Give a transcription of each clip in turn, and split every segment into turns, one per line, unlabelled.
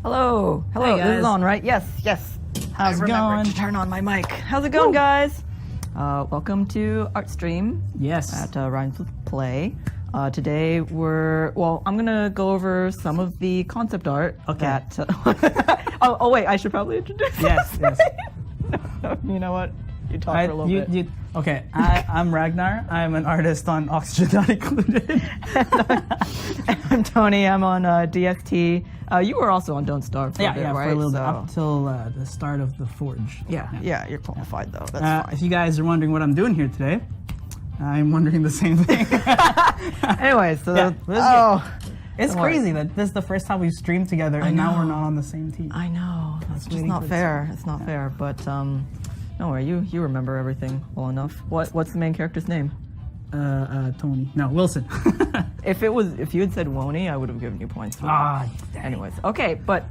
Hello. Hello.
Hi,
this is
guys.
on, right? Yes.
How's it
Remember
going?
to turn on my mic. How's it going, guys? Welcome to Art Stream
Yes.
at Rhymes with Klei. Today I'm gonna go over some of the concept art.
Okay.
That. Wait, I should probably introduce.
Yes.
No, you know what? You talk for a little bit.
Okay, I'm Ragnar. I'm an artist on Oxygen Not Included.
I'm Toni. I'm on DST. You were also on Don't Starve for a bit,
yeah,
right?
for a little bit, up till the start of the Forge.
Yeah, you're qualified though. That's fine.
If you guys are wondering what I'm doing here today, I'm wondering the same thing.
Anyway, so
It's crazy that this is the first time we've streamed together and now we're not on the same team.
I know. It's just not fair. It's not fair. But don't worry, you remember everything well enough. What's the main character's name?
Toni. No, Wilson.
If you had said Woney, I would have given you points for that. Anyways, okay, but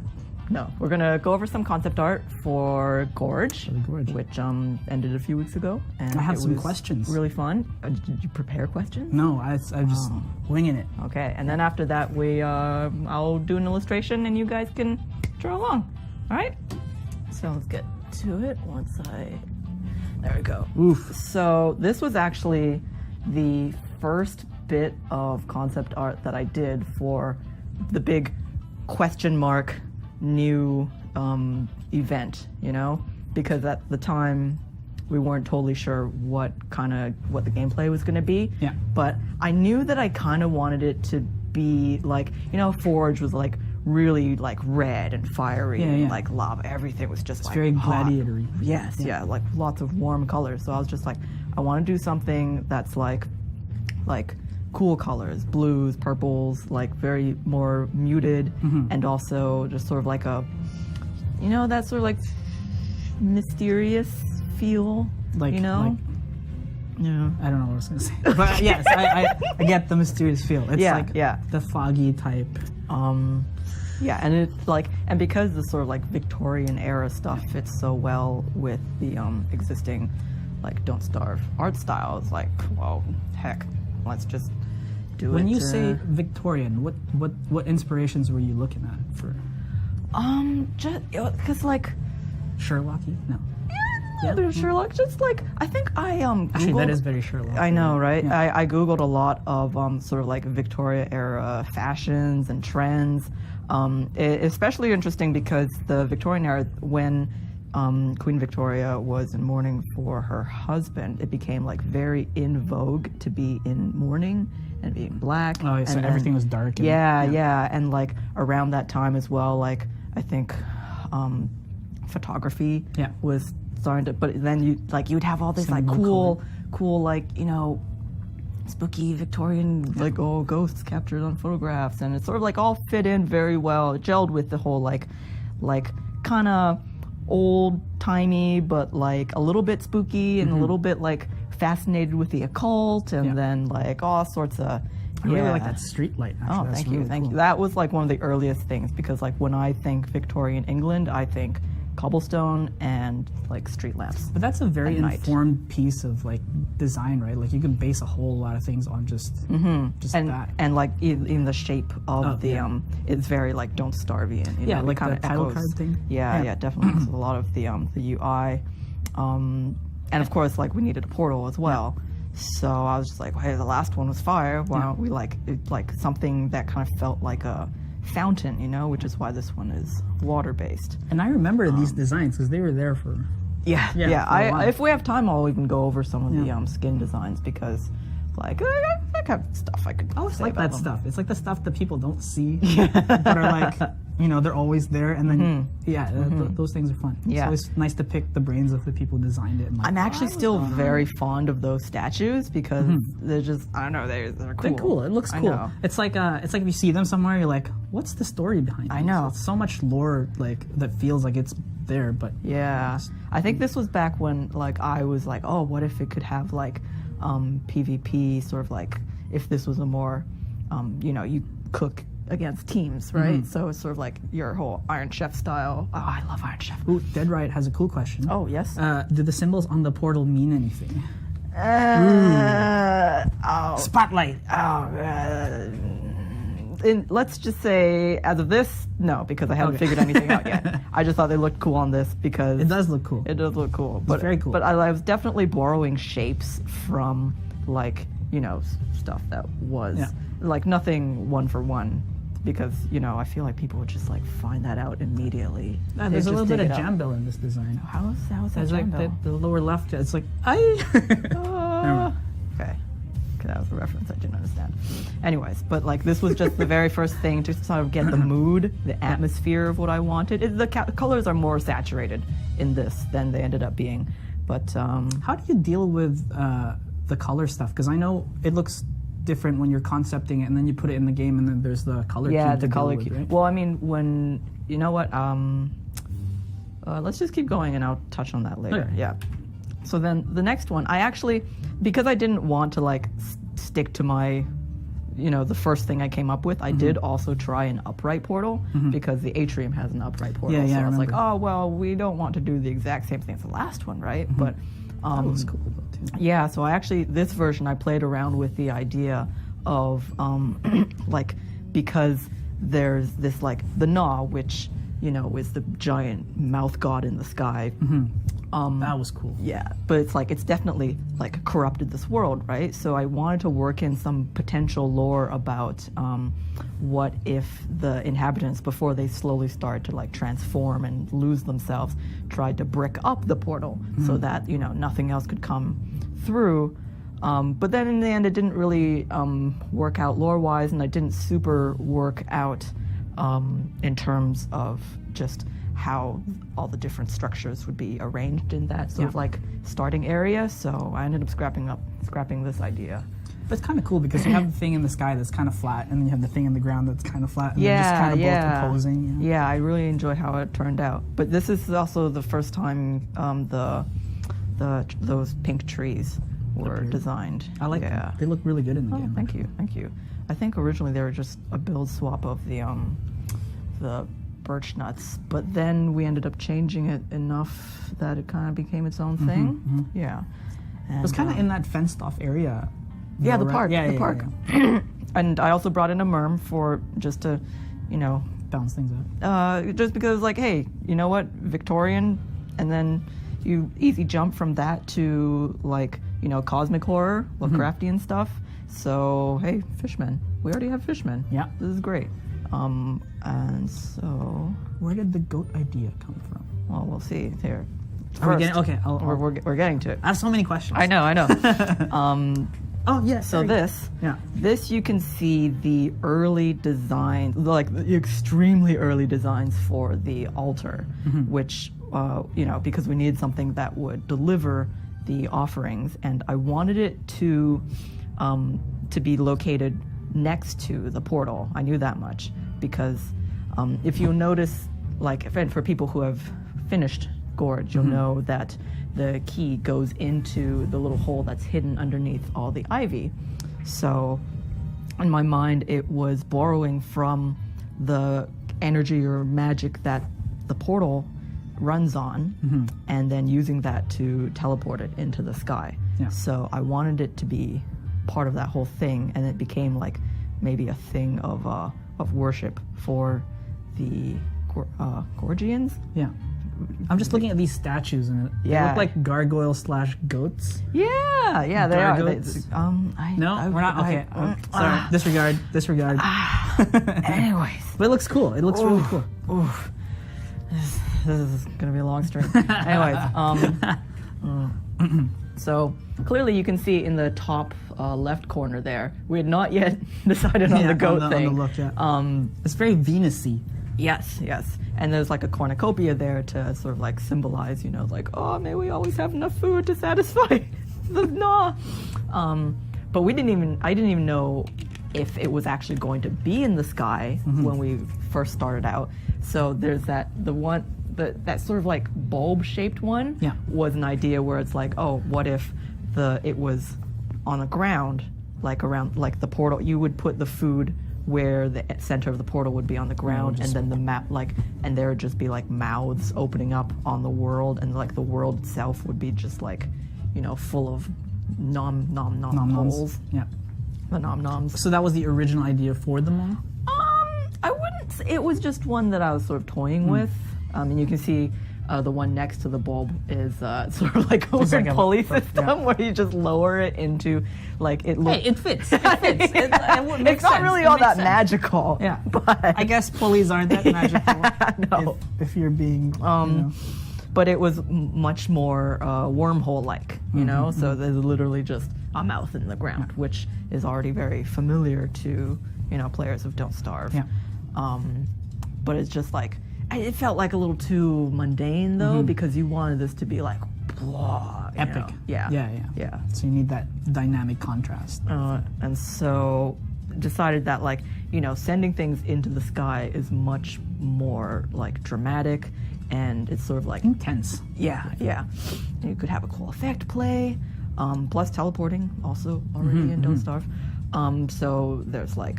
no, we're gonna go over some concept art for Gorge, which ended a few weeks ago, and
I have
it
some
was
questions.
Really fun. Did you prepare questions?
No, I'm just winging it.
Okay, and then after that, I'll do an illustration, and you guys can draw along. All right? So let's get to it. There we go.
Oof.
So this was actually the first bit of concept art that I did for the big question mark new event, because at the time we weren't totally sure what the gameplay was going to be.
Yeah.
But I knew that I kind of wanted it to be like, Forge was like really like red and fiery and like lava. Everything was just like
very
hot.
gladiator-y.
Yes, yeah, like lots of warm colors. So I was just like, I want to do something that's like cool colors, blues, purples, like very more muted, and also just sort of like a, that sort of like mysterious feel,
Yeah.
I
I don't know what I was gonna say, but yes, I get the mysterious feel. It's the foggy type.
Yeah, and it's like, and because the sort of like Victorian era stuff fits so well with the existing like Don't Starve art styles, like, well, heck, let's just do it.
When you say Victorian, what inspirations were you looking at for?
Just because like
Sherlocky? No.
a bit of Sherlock. Just like I think I Googled,
Actually, that is very Sherlock.
I know, right?
Yeah.
I Googled a lot of sort of like Victoria era fashions and trends. Especially interesting because the Victorian era, when Queen Victoria was in mourning for her husband, it became like very in vogue to be in mourning and be in black.
Oh, so
and
everything was dark. And,
yeah, and like around that time as well, like I think photography was starting to. But then you'd have all this like cool like spooky Victorian like ghosts captured on photographs, and it sort of like all fit in very well. It gelled with the whole like kind of old timey, but like a little bit spooky and a little bit like fascinated with the occult, and then like all sorts of.
I really like that street light. Actually.
Oh,
That's
thank
cool.
you. That was like one of the earliest things, because like when I think Victorian England, I think cobblestone and like street lamps.
But that's a very
at night.
informed piece of like design, right? Like you can base a whole lot of things on just that.
And like in the shape of it's very like Don't Starve-ian.
Like
kind
the
of
title
echoes.
card thing.
Yeah, definitely. So a lot of the UI, and of course like we needed a portal as well. So I was just like, hey, the last one was fire. Why don't we like something that kind of felt like a fountain, which is why this one is water based.
And I remember these designs because they were there for.
Yeah. If we have time, I'll even go over some of the skin designs, because like I have stuff I could.
It's like that stuff. It's like the stuff that people don't see, but are like, they're always there, and then those things are fun.
Yeah.
So it's nice to pick the brains of the people who designed it. And like,
I'm actually still very fond of those statues, because they're just, I don't know, they're cool.
They're cool. It looks
I
cool.
know.
It's like if you see them somewhere, you're like, what's the story behind it?
I know.
It's so much lore like that feels like it's there, but
yeah. I think this was back when like I was like, oh, what if it could have like PvP, sort of like if this was a more you cook against teams, right? So it's sort of like your whole Iron Chef style. Oh, I love Iron Chef.
Ooh, Dead Right has a cool question.
Oh, yes.
Do the symbols on the portal mean anything?
Spotlight. let's just say, as of this, no, because I haven't figured anything out yet. I just thought they looked cool on this because
It does look cool.
it does look cool. But
very cool.
But I was definitely borrowing shapes from like stuff that was like nothing one for one. Because, I feel like people would just like find that out immediately.
There's a little bit of Jambill in this design.
How is that
There's like
Jambill?
the lower left. It's like
Okay, that was a reference I didn't understand. Anyways, but like this was just the very first thing to sort of get the mood, the atmosphere of what I wanted. The colors are more saturated in this than they ended up being. But
How do you deal with the color stuff? Because I know it looks different when you're concepting it, and then you put it in the game, and then there's the color cube
the
to
color
deal with,
cube.
right?
Well, I mean, when let's just keep going, and I'll touch on that later.
Okay.
Yeah. So then the next one, I actually, because I didn't want to like stick to my, the first thing I came up with, I did also try an upright portal because the atrium has an upright portal.
Yeah,
so
I
I was like,
remember.
oh well, we don't want to do the exact same thing as the last one, right? But
That looks cool though too.
yeah, so I actually, this version, I played around with the idea of, like, because there's this, like, the Gnaw, which, is the giant mouth god in the sky.
That was cool.
Yeah, but it's definitely, like, corrupted this world, right? So I wanted to work in some potential lore about what if the inhabitants, before they slowly start to, like, transform and lose themselves, tried to brick up the portal so that, nothing else could come through. But then in the end, it didn't really work out lore-wise, and I didn't super work out in terms of just how all the different structures would be arranged in that sort of like starting area. So I ended up scrapping this idea.
But it's kind of cool because you have the thing in the sky that's kind of flat, and then you have the thing in the ground that's kind of flat, and they're just kind of both opposing.
Yeah, I really enjoyed how it turned out. But this is also the first time those pink trees were designed.
I like them. They look really good in the game.
Thank you. I think originally they were just a build swap of the birch nuts, but then we ended up changing it enough that it kind of became its own thing. Yeah. And,
It was kind of in that fenced off area.
Yeah, the
right?
park.
Yeah,
the park. And I also brought in a merm for just to,
Balance things out.
just because, like, hey, you know what, Victorian, and then you easy jump from that to like, cosmic horror, Lovecraftian stuff. So hey, fishmen. We already have fishmen.
Yeah.
This is great. And so,
Where did the goat idea come from?
well, we'll see here.
Are we
First,
getting, okay,
we're getting to it.
I have so many questions.
I know.
Oh, yes.
So this you can see the early design, like the extremely early designs for the altar, which, because we needed something that would deliver the offerings, and I wanted it to be located next to the portal. I knew that much because if you notice, like, and for people who have finished Gorge, you'll know that the key goes into the little hole that's hidden underneath all the ivy. So in my mind, it was borrowing from the energy or magic that the portal runs on, and then using that to teleport it into the sky.
Yeah.
So I wanted it to be part of that whole thing, and it became like maybe a thing of worship for the Gorgians.
Yeah. I'm just looking at these statues, and they
Yeah.
look like gargoyles / goats.
Yeah, they are.
Gargoyles? No,
I-
we're not. Okay.
I-
Sorry. Disregard.
Anyways.
But it looks cool. It looks really cool.
Oof. This is gonna be a long stream. Anyways, so clearly you can see in the top left corner there, we had not yet decided on the goat thing.
On the look, yeah. It's very Venus-y.
Yes. And there's like a cornucopia there to sort of like symbolize, like, oh, may we always have enough food to satisfy the Gnaw. But I didn't even know if it was actually going to be in the sky when we first started out. So there's that sort of like bulb-shaped one was an idea where it's like, oh, what if it was on the ground, like around like the portal? You would put the food where the center of the portal would be on the ground, and then the map, like, and there would just be like mouths opening up on the world, and like the world itself would be just like, full of nom holes.
Yeah.
The nom noms.
So that was the original idea for the Maw?
I wouldn't say, it was just one that I was sort of toying with. And you can see the one next to the bulb is sort of like a weird
like a-
pulley system where you just lower it into, like, it looks...
Hey, it fits. It fits.
It's not really all that magical.
Yeah,
but
I guess pulleys aren't that magical.
No.
If you're being, you know.
But it was much more wormhole-like, you know? So there's literally just a mouth in the ground, which is already very familiar to, you know, players of Don't Starve.
Yeah.
But it's just like, it felt like a little too mundane, though, because you wanted this to be like, blah, you
Epic.
know? Yeah.
So you need that dynamic contrast.
And so decided that, like, you know, sending things into the sky is much more, like, dramatic, and it's sort of like...
Intense.
Yeah. You could have a cool effect play, plus teleporting also already in Don't Starve. So there's, like,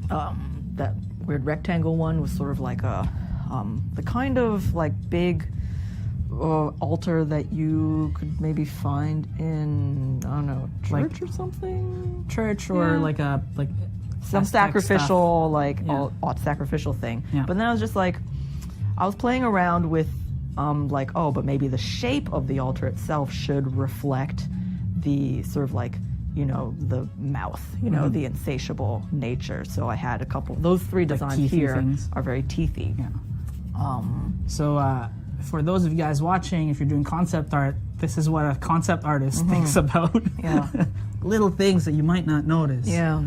that weird rectangle one was sort of like a... the kind of, like, big altar that you could maybe find in, I don't know, church or something?
Church or like a
Some
Aztec
sacrificial,
stuff.
like, sacrificial thing.
Yeah.
But then I was just like, I was playing around with, like, oh, but maybe the shape of the altar itself should reflect the sort of like, you know, the mouth, you know, the insatiable nature. So I had a couple, those three designs
teethy
here
things.
are very teethy.
Yeah. So for those of you guys watching, if you're doing concept art, this is what a concept artist thinks about.
Yeah.
Little things that you might not notice.
Yeah.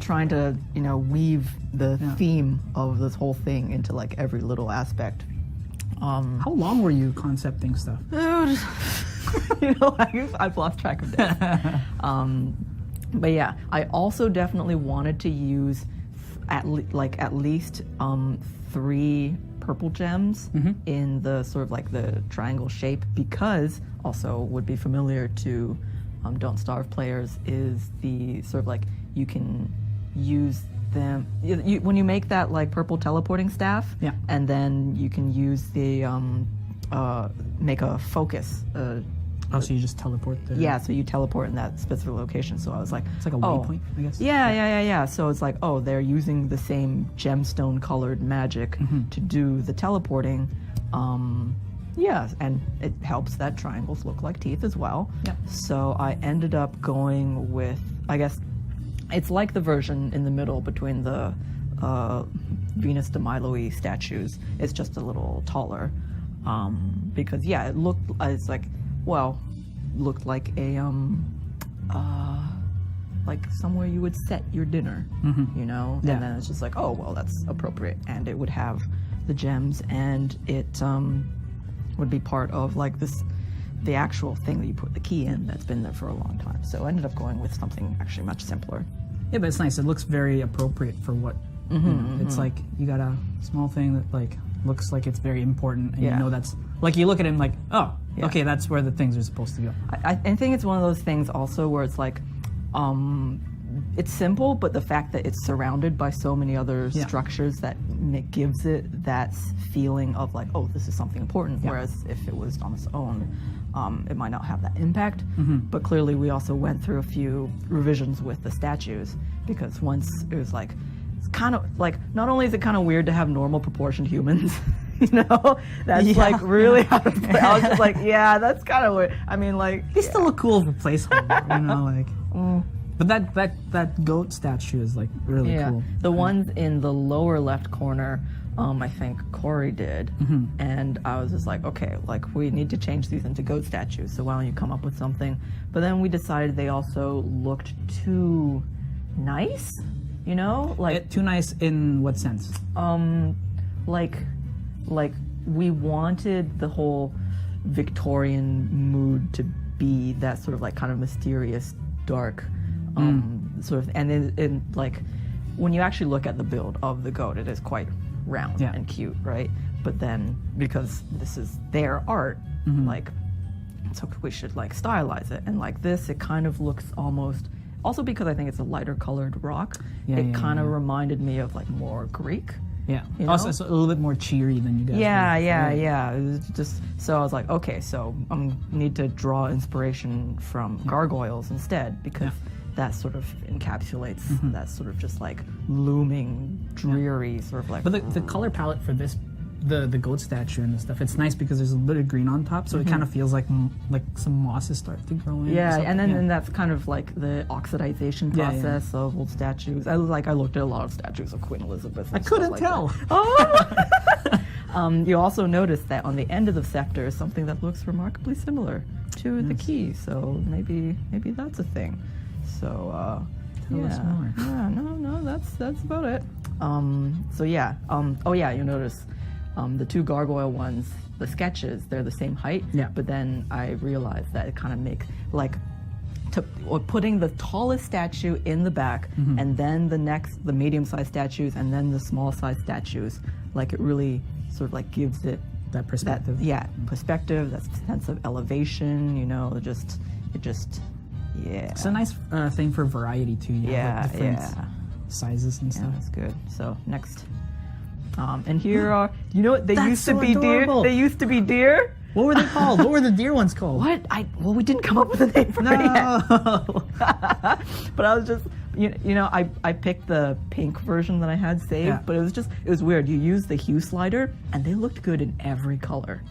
Trying to, you know, weave the theme of this whole thing into, like, every little aspect.
How long were you concepting stuff?
You know, I've lost track of that. But yeah, I also definitely wanted to use at least 3 purple gems in the sort of like the triangle shape, because also would be familiar to Don't Starve players is the sort of like you can use them when you make that like purple teleporting staff, and then you can use the make a focus.
Oh, so you just teleport there?
Yeah, so you teleport in that specific location. So I was like,
It's like a waypoint, I guess.
Yeah. So it's like, oh, they're using the same gemstone colored magic to do the teleporting. Yeah, and it helps that triangles look like teeth as well.
Yeah.
So I ended up going with, I guess, it's like the version in the middle between the Venus de Milo statues. It's just a little taller. Because, yeah, it looked, it's like, well, looked like a, like somewhere you would set your dinner, you know?
Yeah.
And then it's just like, oh, well, that's appropriate. And it would have the gems, and it would be part of, like, this, the actual thing that you put the key in that's been there for a long time. So I ended up going with something actually much simpler.
Yeah, but it's nice. It looks very appropriate for what, you know, it's like you got a small thing that, like, looks like it's very important, and you know that's, like, you look at him like, oh, okay, that's where the things are supposed to go.
I think it's one of those things also where it's like, it's simple, but the fact that it's surrounded by so many other structures that gives it that feeling of like, oh, this is something important, whereas if it was on its own, it might not have that impact. But clearly we also went through a few revisions with the statues, because once it was like, it's kind of like, not only is it kind of weird to have normal proportioned humans, you know, that's like really out of place. I was just like, yeah, that's kind of weird. I mean, like,
They still look cool for placeholder, you know, like. But that goat statue is like really cool.
The ones in the lower left corner, I think Corey did, and I was just like, okay, like we need to change these into goat statues. So why don't you come up with something? But then we decided they also looked too nice, you know, like
Too nice in what sense?
like we wanted the whole Victorian mood to be that sort of like kind of mysterious, dark, sort of, and then like when you actually look at the build of the goat, it is quite round and cute, right? But then because this is their art, like, so we should like stylize it, and like this, it kind of looks almost. Also because I think it's a lighter colored rock, it kind of reminded me of like more Greek.
Yeah.
You know?
Also, it's a little bit more cheery than you guys.
Yeah. It was just, so I was like, okay, so I need to draw inspiration from gargoyles instead, because that sort of encapsulates that sort of just like looming dreary sort of like.
But the color palette for this, the goat statue and the stuff, it's nice because there's a bit of green on top, so it kind of feels like some mosses start to grow in.
Yeah, and then and that's kind of like the oxidization process of old statues. I looked at a lot of statues of Queen Elizabeth.
I couldn't tell.
You also notice that on the end of the scepter is something that looks remarkably similar to the key. So maybe that's a thing. So
tell us more.
Yeah, no, that's about it. So yeah. Oh yeah, you notice the two gargoyle ones, the sketches, they're the same height.
Yeah.
But then I realized that it kind of makes like. Or putting the tallest statue in the back, and then the medium-sized statues, and then the small-sized statues. Like it really sort of like gives it
that perspective.
Perspective. That sense of elevation. You know, it just. Yeah.
It's a nice thing for variety too. You have, like, different sizes and stuff.
Yeah, that's good. So next, and here are what they used to be
adorable.
deer. They used to be deer.
What were they called? What were the deer ones called?
What? Well, we didn't come up with a name for it yet. But I was just, I picked the pink version that I had saved, but it was weird. You use the hue slider, and they looked good in every color.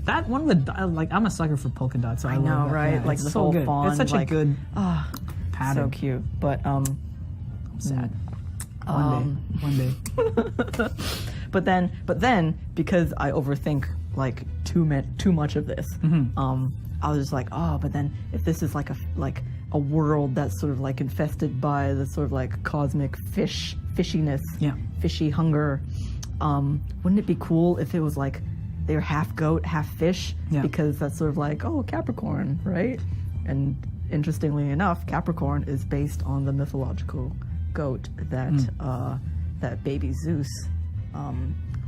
That one with, like, I'm a sucker for polka dots. So I
know,
love that.
right?
Yeah,
like
it's
the
so
whole
good.
fawn.
It's such a good pattern.
So cute. But I'm sad.
One day.
But then because I overthink like too much of this, I was just like, but then if this is like a world that's sort of like infested by the sort of like cosmic fishiness, fishy hunger, wouldn't it be cool if it was like they're half goat, half fish? Because that's sort of like, Capricorn, right? And interestingly enough, Capricorn is based on the mythological goat that baby Zeus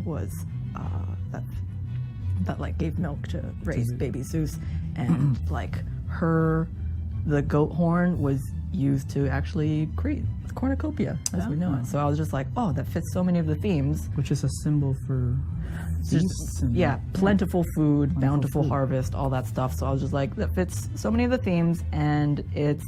was that like gave milk to raise baby Zeus, and like the goat horn was used to actually create cornucopia as we know it. So I was just like, that fits so many of the themes,
which is a symbol for
plentiful food, bountiful harvest, all that stuff. So I was just like, that fits so many of the themes, and it's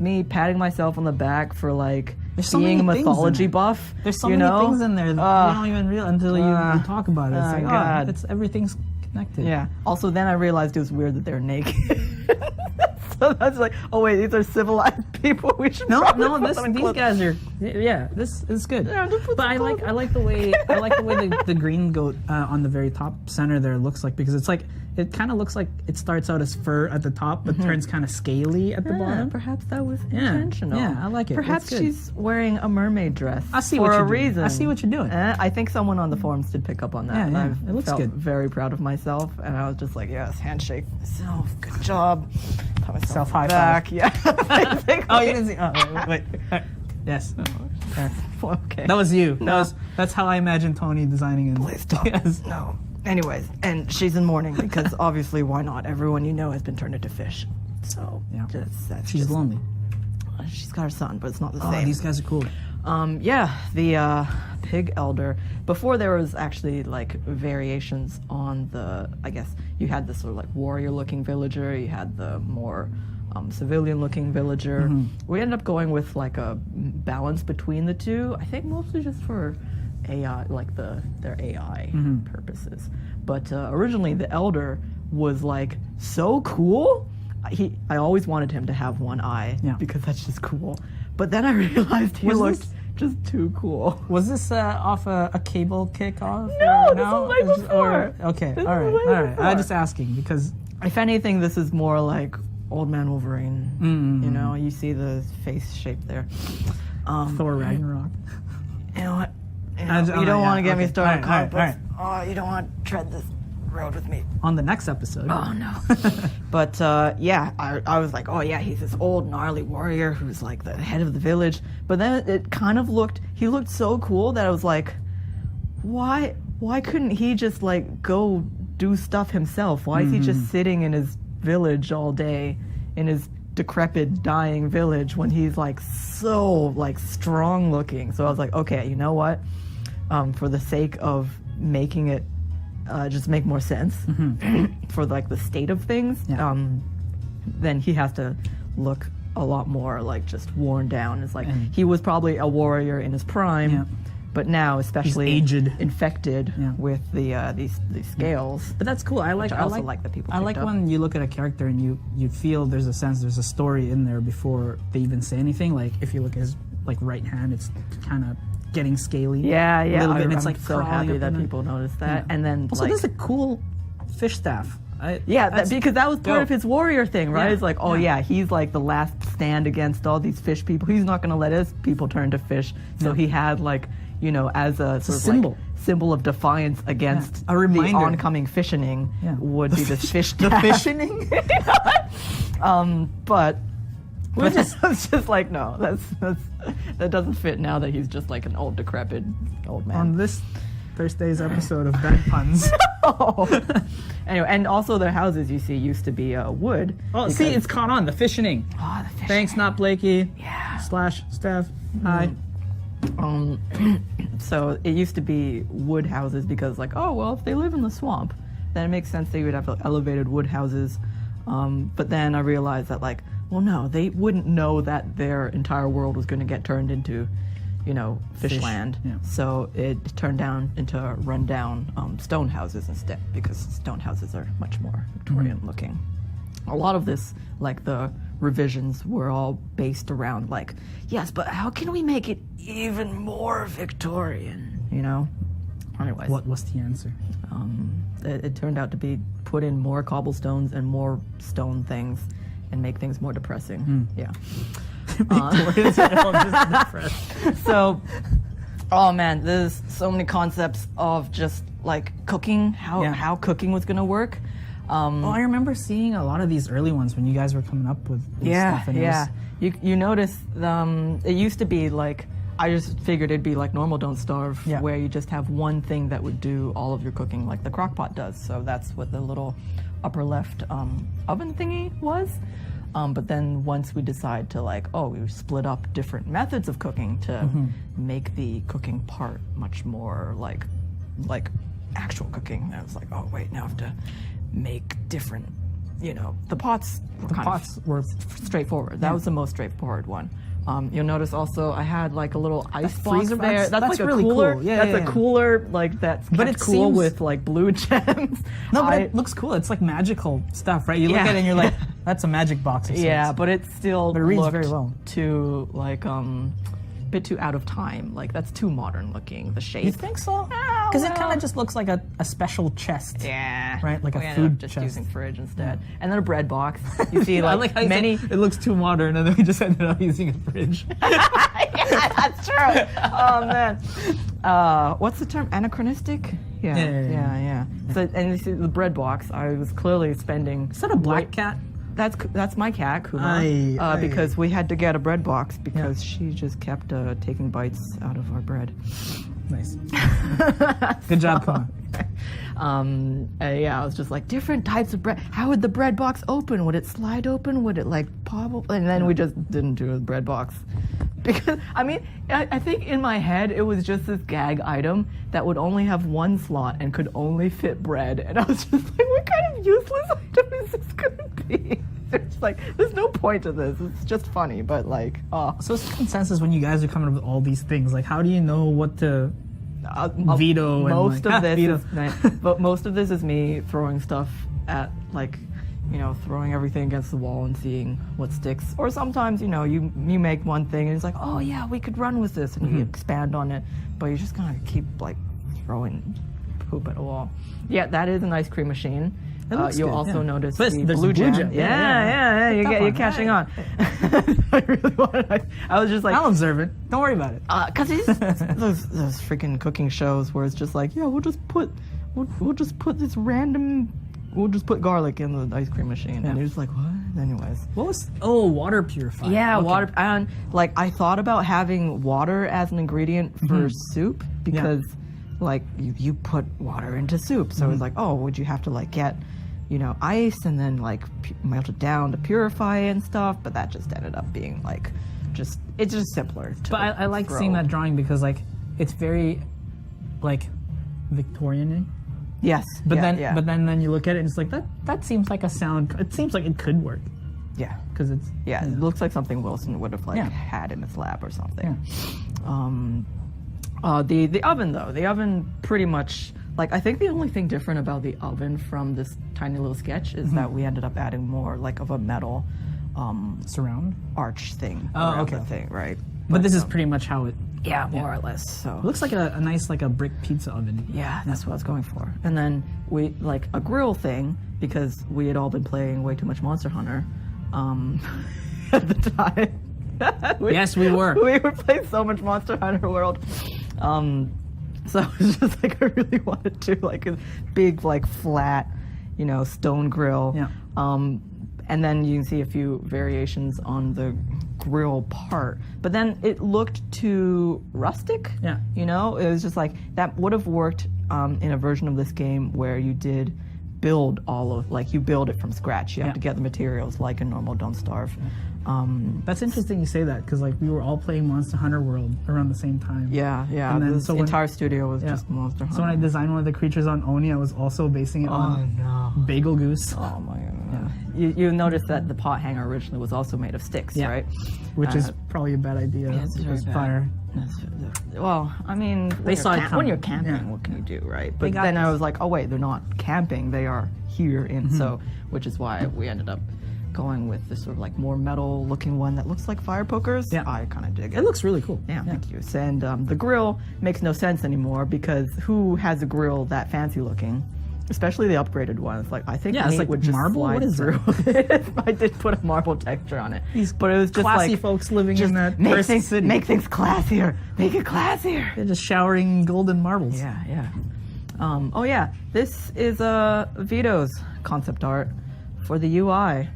me patting myself on the back for like being a mythology buff.
There's so many things in there that you don't even realize until you talk about it. It's like, everything's connected.
Yeah. Also, then I realized it was weird that they're naked. So that's like, wait, these are civilized people. We should
these guys are. Yeah, this is good. Yeah, but I like the way the green goat on the very top center there looks like, because it's like, it kind of looks like it starts out as fur at the top, but turns kind of scaly at the bottom.
Perhaps that was intentional.
Yeah, I like it.
Perhaps she's wearing a mermaid dress
I see
for
what
a
you're
reason.
Doing. I see what you're doing.
I think someone on the forums did pick up on that.
Yeah,
it looks good. Very proud of myself, and I was just like, yes, handshake myself. Good job.
Self high
back.
five.
Yeah.
Oh, you didn't see. Oh, wait. Yes.
Okay.
That was you. That's how I imagine Toni designing it.
Please stop.
Yes.
No. Anyways, and she's in mourning because obviously, why not? Everyone has been turned into fish. So
she's lonely.
She's got her son, but it's not the
same.
same.
These guys are cool.
The pig elder. Before there was actually like variations on the. I guess you had the sort of like warrior-looking villager. You had the more civilian-looking villager. We ended up going with like a balance between the two. I think mostly just for AI, like their AI purposes. But originally the elder was like so cool. I always wanted him to have one eye because that's just cool. But then I realized he looked just too cool.
Was this off a cable kickoff?
No, this is way before.
Okay, all right. I'm just asking because
if anything, this is more like Old Man Wolverine. You see the face shape there.
Thor Ragnarok.
You know what? You don't want to get me started on comic books.
Right.
You don't want to tread this road with me.
On the next episode.
Oh, no. But, I was like, he's this old, gnarly warrior who's like the head of the village. But then it kind of he looked so cool that I was like, why couldn't he just like go do stuff himself? Why is he just sitting in his village all day, in his decrepit, dying village, when he's like so like strong looking? So I was like, okay, you know what? For the sake of making it just make more sense for like the state of things, then he has to look a lot more like just worn down. It's like he was probably a warrior in his prime, but now especially
aged,
infected with these scales.
But that's cool. I like
that people.
I like when you look at a character and you feel there's a story in there before they even say anything. Like if you look at his like right hand, it's kind of getting scaly.
Yeah,
a little bit. And it's
I'm
like
so happy that people noticed that. And then
also, this is a cool fish staff.
Because that was part of his warrior thing, right?
Yeah.
It's like, he's like the last stand against all these fish people. He's not going to let his people turn to fish. So he had like, as a sort of
symbol.
Like, symbol of defiance against
a reminder.
The oncoming fissioning would be this fish
the fissioning?
but it's just like, no, that doesn't fit now that he's just like an old decrepit old man.
On this Thursday's episode of Bad Puns.
Anyway, and also their houses you see used to be wood.
Oh, see, it's caught on the fissioning.
Oh, the fissioning.
Thanks, not Blakey.
Yeah.
/ Steph. Hi.
So it used to be wood houses because like, if they live in the swamp, then it makes sense they would have elevated wood houses. But then I realized that like, well, no, they wouldn't know that their entire world was going to get turned into, fishland.
Yeah.
So it turned down into rundown stone houses instead, because stone houses are much more Victorian looking. A lot of this, like the revisions, were all based around like, yes, but how can we make it even more Victorian? Anyways.
What was the answer?
It turned out to be put in more cobblestones and more stone things and make things more depressing. Yeah.
Victorians are all just depressed.
So, oh man, there's so many concepts of just like cooking, how cooking was gonna work.
I remember seeing a lot of these early ones when you guys were coming up with stuff. And
You notice it used to be like, I just figured it'd be like normal Don't Starve, where you just have one thing that would do all of your cooking like the crock pot does. So that's what the little upper left oven thingy was. But then once we decide to like, we split up different methods of cooking to make the cooking part much more like actual cooking. I was like, now I have to make different, the pots were straightforward. That was the most straightforward one. You'll notice also I had like a little ice freezer there. That's like
really
a cooler.
Cool. Yeah,
that's a cooler like that's
but it's
cool with like blue gems.
No, but it looks cool. It's like magical stuff, right? You look at it and you're like, that's a magic box.
Yeah, but it still
reads
looked
very well.
Too like a bit too out of time. Like that's too modern looking. The shape.
You think so? Because it kind of just looks like a special chest.
Yeah.
Right, like
we
a
ended up
food
just
chest.
using fridge instead, and then a bread box. You see, like
how you
many.
said, it looks too modern, and then we just ended up using a fridge.
Yeah, that's true. Oh man, what's the term? Anachronistic? Yeah. So, and you see the bread box. I was clearly spending.
Is that a black cat?
That's my cat, Kuma. Because we had to get a bread box because she just kept taking bites out of our bread.
Nice. Good job, Kuma.
I was just like, different types of bread. How would the bread box open? Would it slide open? Would it like pop open? And then we just didn't do a bread box. Because, I think in my head it was just this gag item that would only have one slot and could only fit bread. And I was just like, what kind of useless item is this going to be? It's like, there's no point to this. It's just funny, but like,
So it's consensus when you guys are coming up with all these things. Like, how do you know what to veto?
Most
and
of this
veto.
but most of this is me throwing stuff at like, throwing everything against the wall and seeing what sticks. Or sometimes, you make one thing and it's like, oh yeah, we could run with this, and you expand on it. But you're just gonna keep like throwing poop at a wall. Yeah, that is an ice cream machine. You'll also notice the blue jam. Yeah. You're catching on. I really wanted. I was just like,
I'll observe it. Don't worry about it.
Because those freaking cooking shows where it's just like, we'll just put this random. We'll just put garlic in the ice cream machine, and you're just like, what? Anyways,
what was? Oh, water purifier.
Yeah, okay. Water. And like, I thought about having water as an ingredient for soup because, like, you put water into soup, so it's like, would you have to like get, ice and then like melt it down to purify it and stuff? But that just ended up being like, it's just simpler.
But I like seeing that drawing because like it's very, like, Victorian-y.
Yes,
but then you look at it and it's like that seems like a sound. It seems like it could work.
Yeah,
because it's
it looks like something Wilson would have like
Yeah.
had in his lab or something.
Yeah.
The oven though, the oven pretty much like I think the only thing different about the oven from this tiny little sketch is that we ended up adding more like of a metal
surround.
arch thing.
Oh,
around
okay.
the thing, right?
But this is pretty much how it.
Yeah, more or less. So
It looks like a nice like a brick pizza oven.
yeah, that's what I was going for. And then we like a grill thing because we had all been playing way too much Monster Hunter at the time.
Yes, we were.
We were playing so much Monster Hunter World. So it was just like I really wanted to like a big like flat, stone grill.
Yeah.
And then you can see a few variations on the grill part. But then it looked too rustic.
Yeah.
It was just like that would have worked in a version of this game where you did build you build it from scratch. You have to get the materials like a normal Don't Starve.
That's interesting you say that because like we were all playing Monster Hunter World around the same time.
Yeah.
And then,
This
so when-
entire studio was
Yeah.
just Monster Hunter.
So when I designed one of the creatures on Oni, I was also basing it on Bagel Goose,
Oh my god. You noticed that the pot hanger originally was also made of sticks,
Yeah.
right?
which is probably a bad idea.
it's very
It's
bad.
fire.
Well, I mean,
They saw it
when
coming.
you're camping,
Yeah.
what can you do, right? But
got
then I
this.
was like, oh wait, they're not camping; they are here, and so, which is why we ended up going with this sort of like more metal-looking one that looks like fire pokers.
Yeah.
I kind of dig it.
It looks really cool.
Yeah, thank you. And the grill makes no sense anymore because who has a grill that fancy looking? Especially the upgraded one. It's like I think
Yeah, it's
meat
like
would just
marble?
slide
What is
through. I did put a marble texture on it, but it was just
Classy
like
folks living
just
in that
make
cursed
things,
city.
make things classier. Make it classier.
They're just showering golden marbles.
Yeah. Oh yeah, this is Vito's concept art for the UI.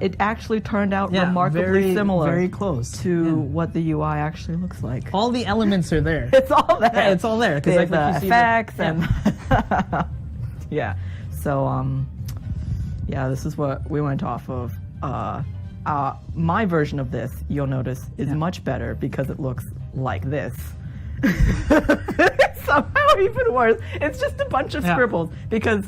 It actually turned out remarkably similar
very close
to what the UI actually looks like.
All the elements are there.
It's all there.
Yeah, it's all there. 'cause
There's
like you see the-
effects and yeah. So this is what we went off of. My version of this, you'll notice, is much better because it looks like this. Somehow even worse. It's just a bunch of scribbles because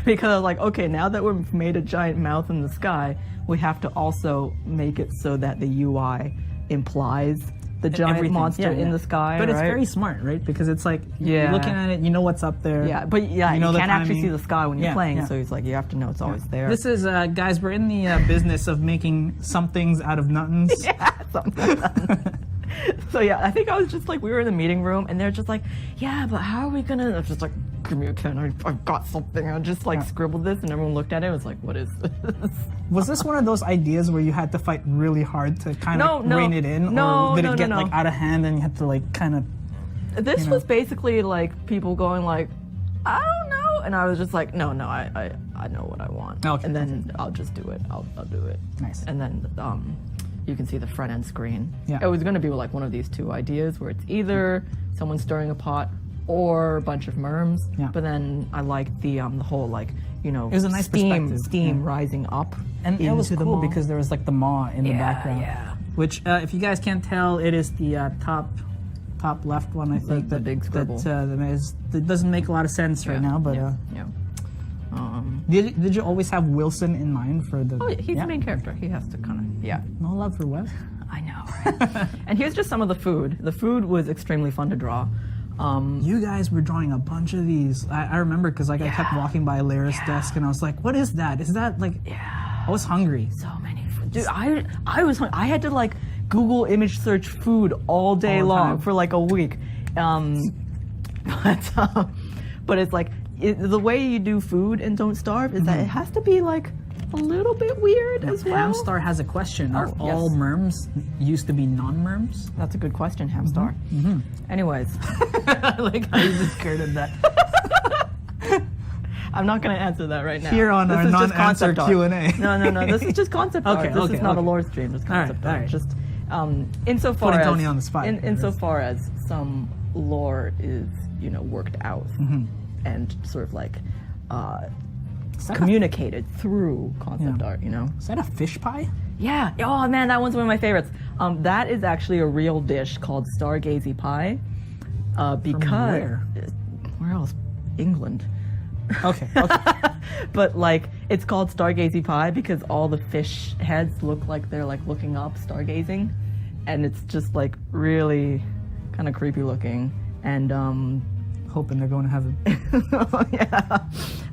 like, okay, now that we've made a giant mouth in the sky, we have to also make it so that the UI implies the giant
Everything.
monster in the sky.
But it's
right?
very smart, right? Because it's like you're
Yeah.
looking at it, you know what's up there.
Yeah, but you
know the
can't actually
timing.
see the sky when you're
Yeah,
playing,
yeah.
so it's like you have to know it's always there.
This is, guys, we're in the business of making some things out of nothings.
So yeah, I think I was just like, we were in the meeting room, and they're just like, yeah, but how are we gonna? I was just like, give me a pen. I've got something. I just like scribbled this, and everyone looked at it. And was like, what is this?
Was this one of those ideas where you had to fight really hard to kind of
No,
rein it in,
no,
or did
no,
it get
no.
like out of hand and you had to like kind of?
This was basically like people going like, I don't know, and I was just like, no, I know what I want,
Okay.
and then I'll just do it. I'll do it.
Nice.
And then you can see the front end screen.
Yeah.
It was going to be like one of these two ideas where it's either someone stirring a pot or a bunch of merms.
Yeah.
But then I liked the whole like it
was a nice
steam
perspective.
rising up.
And it was
into the
cool
maw.
because there was like the maw in the background.
Yeah.
Which, if you guys can't tell, it is the top left one. I think
the big scribble.
that doesn't make a lot of sense right now. But
yeah.
did you always have Wilson in mind for the?
Oh, yeah, he's the main character. He has to kind of
No love for Wes.
I know. Right? And here's just some of the food. The food was extremely fun to draw.
You guys were drawing a bunch of these. I remember because like I kept walking by Lyra's desk and I was like, "What is that? Is that like?"
Yeah.
I was hungry.
So many food. Dude, I was hungry. I had to like Google image search food all day
All the
long
time.
for like a week. But it's like the way you do food in Don't Starve is that it has to be like a little bit weird as well.
Hamstar has a question. Are
Oh, yes.
all merms used to be non-merms?
That's a good question, Hamstar. Anyways,
I like how you just skirted that.
I'm not going to answer that right now.
Here on
This
our
is just
non-answer
concept art.
Q&A.
No. This is just concept art.
Okay,
This
okay,
is not a
okay.
lore stream. Just concept
all
art.
right.
Just insofar
Putting
as
Toni on the spot.
insofar as some lore is worked out
Mm-hmm.
and sort of like communicated through concept
Yeah.
art.
Is that a fish pie?
Yeah. Oh man, that one's one of my favorites. That is actually a real dish called stargazy pie. Because
where?
Where else? England.
Okay.
But like it's called stargazy pie because all the fish heads look like they're like looking up, stargazing, and it's just like really kind of creepy looking. And
Hoping they're going to heaven.
yeah.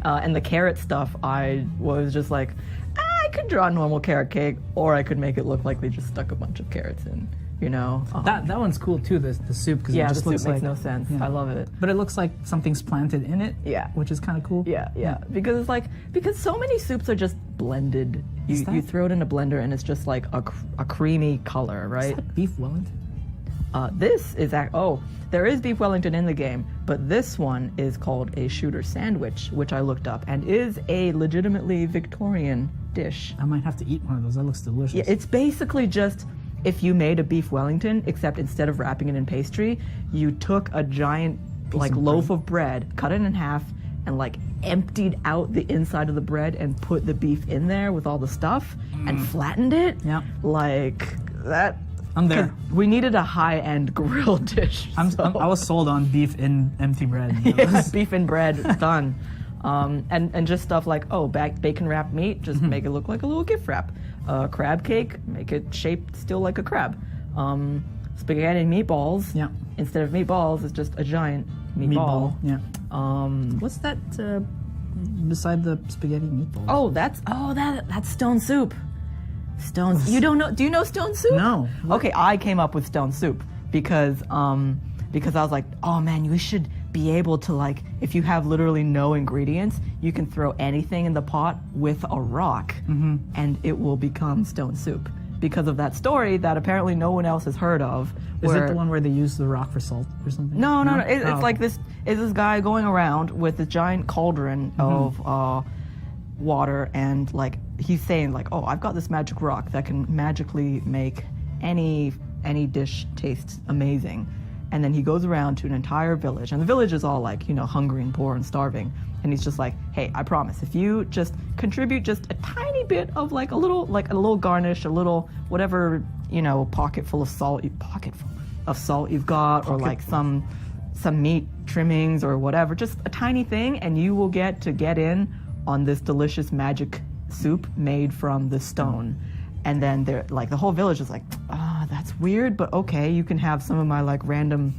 And the carrot stuff, I was just like, I could draw a normal carrot cake, or I could make it look like they just stuck a bunch of carrots in. You know,
That one's cool too. The soup because it
the
just
soup
looks
makes
like
no sense.
yeah.
I love it.
But it looks like something's planted in it.
Yeah.
Which is kind of cool.
Yeah. Because it's like so many soups are just blended. You throw it in a blender and it's just like a creamy color, right?
Is that beef Wellington?
This is there is beef Wellington in the game, but this one is called a shooter sandwich, which I looked up and is a legitimately Victorian dish.
I might have to eat one of those. That looks delicious.
Yeah, it's basically just if you made a beef Wellington, except instead of wrapping it in pastry, you took a giant loaf of bread, cut it in half, and like emptied out the inside of the bread and put the beef in there with all the stuff and flattened it.
Yeah.
Like that.
I'm there.
We needed a high-end grill dish.
I was sold on beef in empty bread.
Yeah, beef and bread, it's done. And just stuff like, bacon wrapped meat, just make it look like a little gift wrap. Crab cake, make it shaped still like a crab. Spaghetti and meatballs,
Yeah.
instead of meatballs, it's just a giant meatball.
Yeah. What's that beside the spaghetti meatballs?
That's stone soup. You don't know? Do you know stone soup?
No.
Okay, I came up with stone soup because I was like, oh man, we should be able to like, if you have literally no ingredients, you can throw anything in the pot with a rock, and it will become stone soup. Because of that story that apparently no one else has heard of.
Is it the one where they use the rock for salt or something?
No. It's like this guy going around with this giant cauldron of water, and like he's saying like, I've got this magic rock that can magically make any dish taste amazing. And then he goes around to an entire village, and the village is all like, hungry and poor and starving. And he's just like, hey, I promise, if you just contribute just a tiny bit of like a little garnish, a little whatever, pocket full of salt you've got, or like some meat trimmings or whatever, just a tiny thing, and you will get in on this delicious magic soup made from the stone. And then they're like, the whole village is like, that's weird, but okay, you can have some of my like random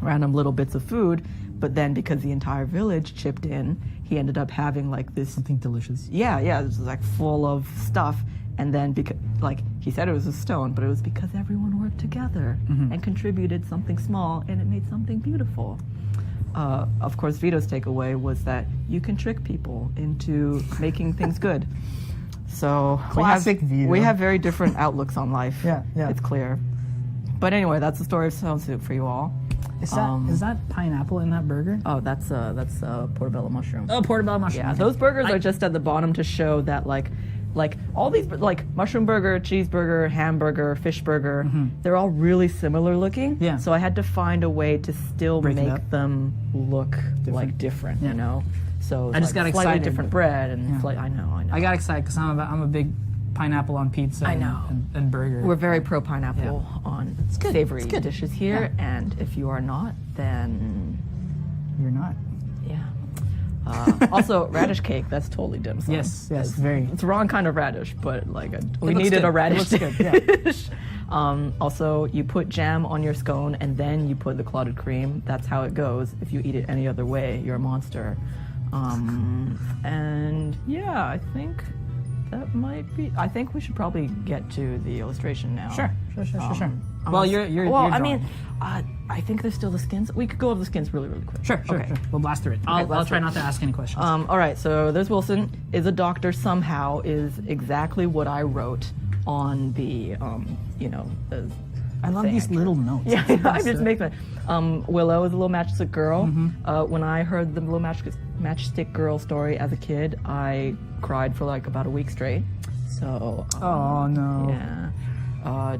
little bits of food. But then because the entire village chipped in, he ended up having like this
Something delicious.
Yeah, it was like full of stuff. And then because like he said it was a stone, but it was because everyone worked together and contributed something small, and it made something beautiful. Of course, Vito's takeaway was that you can trick people into making things good. So
Classic Vito.
We have very different outlooks on life.
Yeah.
It's clear. But anyway, that's the story of stone soup for you all.
Is that pineapple in that burger?
Oh, that's portobello mushroom.
Oh, portobello mushroom.
Yeah, those burgers are just at the bottom to show that like all these like mushroom burger, cheeseburger, hamburger, fish burger, they're all really similar looking.
Yeah.
So I had to find a way to still make them look like different, So
I just got
slightly
excited.
different bread and I know.
I got excited because I'm a big pineapple on pizza.
I know.
And burger.
We're very pro pineapple on savory dishes here, and if you are not, then
You're not.
yeah. Also, radish cake, that's totally dim sum.
Yes, very.
It's the wrong kind of radish, but like we
looks
needed
good.
a radish
It looks good,
dish. Also, you put jam on your scone and then you put the clotted cream. That's how it goes. If you eat it any other way, you're a monster. And yeah, I think that might be. I think we should probably get to the illustration now.
Sure. Well, you're
I
drawing.
mean, I think there's still the skins. We could go over the skins really quick.
Sure. We'll blast through it. I'll
blast
try
through it.
not to ask any questions.
All right, so there's Wilson, is a doctor somehow, is exactly what I wrote on the,
I love these little notes.
Yeah, I just make that. Willow is a little matchstick girl. When I heard the little matchstick girl story as a kid, I cried for like about a week straight. So.
Oh no.
Yeah.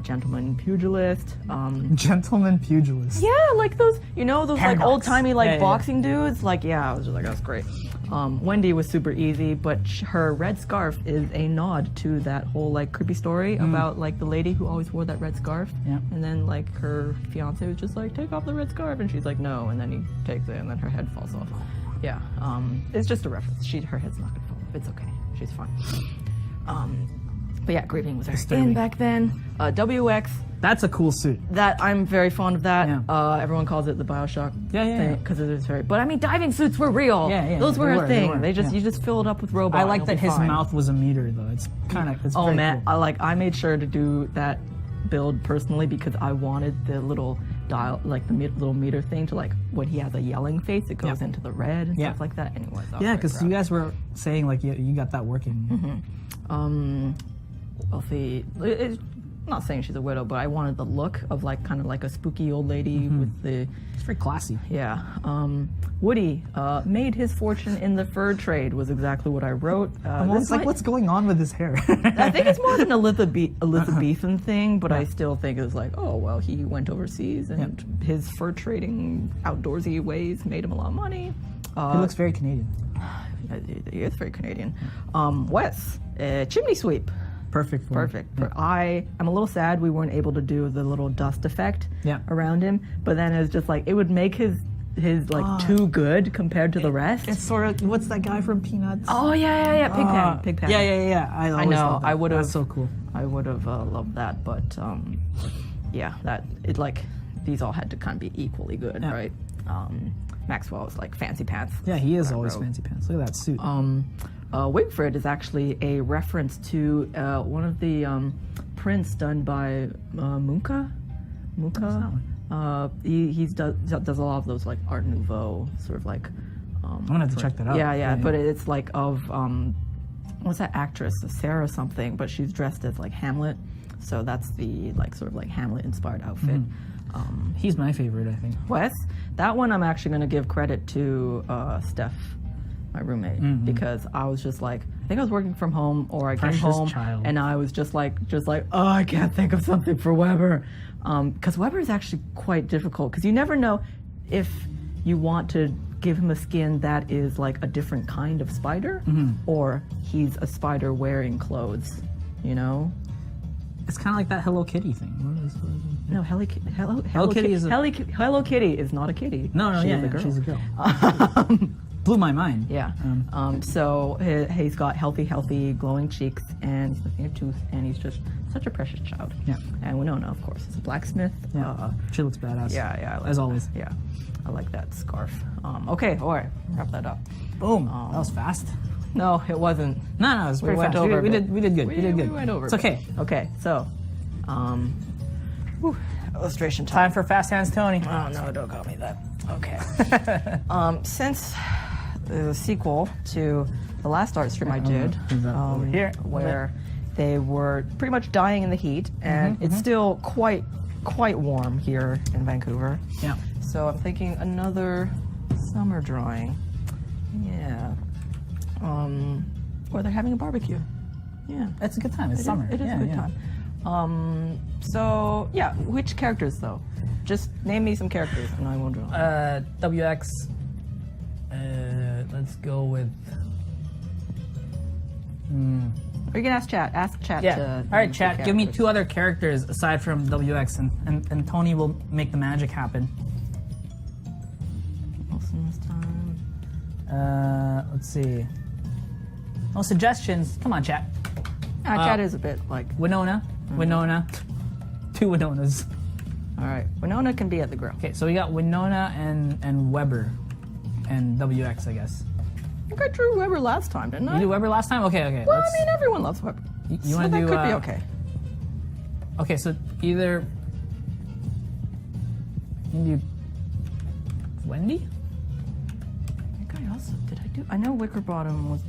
Gentleman pugilist.
Gentleman pugilist.
Yeah, like those
Paradox.
like old timey like
Yeah.
boxing dudes. Like I was just like, that's great. Wendy was super easy, but her red scarf is a nod to that whole like creepy story about like the lady who always wore that red scarf.
Yeah.
And then like her fiance was just like, take off the red scarf, and she's like, no, and then he takes it, and then her head falls off. Yeah. It's just a reference. Her head's not gonna fall off. It's okay. She's fine. But yeah, grieving was very in back then. WX.
That's a cool suit.
That I'm very fond of that.
Yeah.
Everyone calls it the Bioshock
Yeah.
because it is very. But I mean, diving suits were real.
Yeah.
Those were a thing.
They were.
You just fill it up with robots.
I like that his mouth was a meter though. It's kind of.
Oh
very
man,
cool.
I made sure to do that build personally because I wanted the little dial, like the little meter thing to like when he has a yelling face, it goes into the red and stuff like that. Anyways,
yeah, because you guys were saying like you got that working.
Wealthy. I'm not saying she's a widow, but I wanted the look of like kind of like a spooky old lady with the.
It's very classy.
Yeah. Woody made his fortune in the fur trade was exactly what I wrote.
It's like, what's going on with his hair?
I think it's more of an Elizabethan thing, but I still think it's like, oh, well, he went overseas and his fur trading outdoorsy ways made him a lot of money.
He looks very Canadian.
He is very Canadian. Wes, chimney sweep.
Perfect.
Perfect.
Yeah.
I'm a little sad we weren't able to do the little dust effect around him, but then it's just like, it would make his like too good compared to the rest.
It's sort of, what's that guy from Peanuts?
Oh yeah, Pigpen.
Yeah. I know.
I would have.
That's so cool.
I would have loved that, but these all had to kind of be equally good, right? Maxwell is like fancy pants.
Yeah, he is always fancy pants. Look at that suit.
Wigford is actually a reference to one of the prints done by Munka. He does a lot of those like Art Nouveau sort of like.
I'm gonna have to check that out.
Yeah. But it's like of what's that actress? Sarah something, but she's dressed as like Hamlet. So that's the like sort of like Hamlet inspired outfit.
He's my favorite, I think.
Wes, that one I'm actually gonna give credit to Steph, my roommate, because I was just like, I think I was working from home or I came home and I was just like, oh, I can't think of something for Weber. Because Weber is actually quite difficult because you never know if you want to give him a skin that is like a different kind of spider or he's a spider wearing clothes, you know?
It's kind of like that Hello Kitty thing. What is
No, Hello Kitty is not a kitty.
No,
she's a girl.
She's a girl. Blew my mind.
Yeah. So he's got healthy, glowing cheeks, and he's missing a tooth, and he's just such a precious child.
Yeah.
And Winona, of course, is a blacksmith.
Yeah. She looks badass.
Yeah.
As always.
Yeah. I like that scarf. Okay. All right. Wrap that up.
Boom. That was fast.
No, it wasn't.
No, it was pretty fast.
Over
we did good. We did good.
We went over.
It's okay.
Okay. So, illustration time.
Time for Fast Hands Tony.
Oh no! Don't call me that. Okay. Since the sequel to the last art stream I did,
over here,
where they were pretty much dying in the heat, and it's still quite warm here in Vancouver.
Yeah.
So I'm thinking another summer drawing. Yeah. Or they're having a barbecue. Yeah.
It's a good time. It's summer.
It is a good time. So yeah, which characters though? Just name me some characters and I will draw.
WX. Let's go with.
Or you can ask chat. Ask chat.
Yeah. All right, chat. Give me 2 other characters aside from WX, and Tony will make the magic happen.
Wilson this time.
Let's see. No suggestions. Come on, chat.
Chat is a bit like
Winona. 2 Winonas.
All right. Winona can be at the grill.
Okay, so we got Winona and Weber, and WX, I guess.
I think I drew Weber last time, didn't I?
You did Weber last time? Okay.
Well, I mean, everyone loves Weber.
You want to do?
That could be okay.
Okay, so either you do Wendy.
I think I also did. I know Wickerbottom was.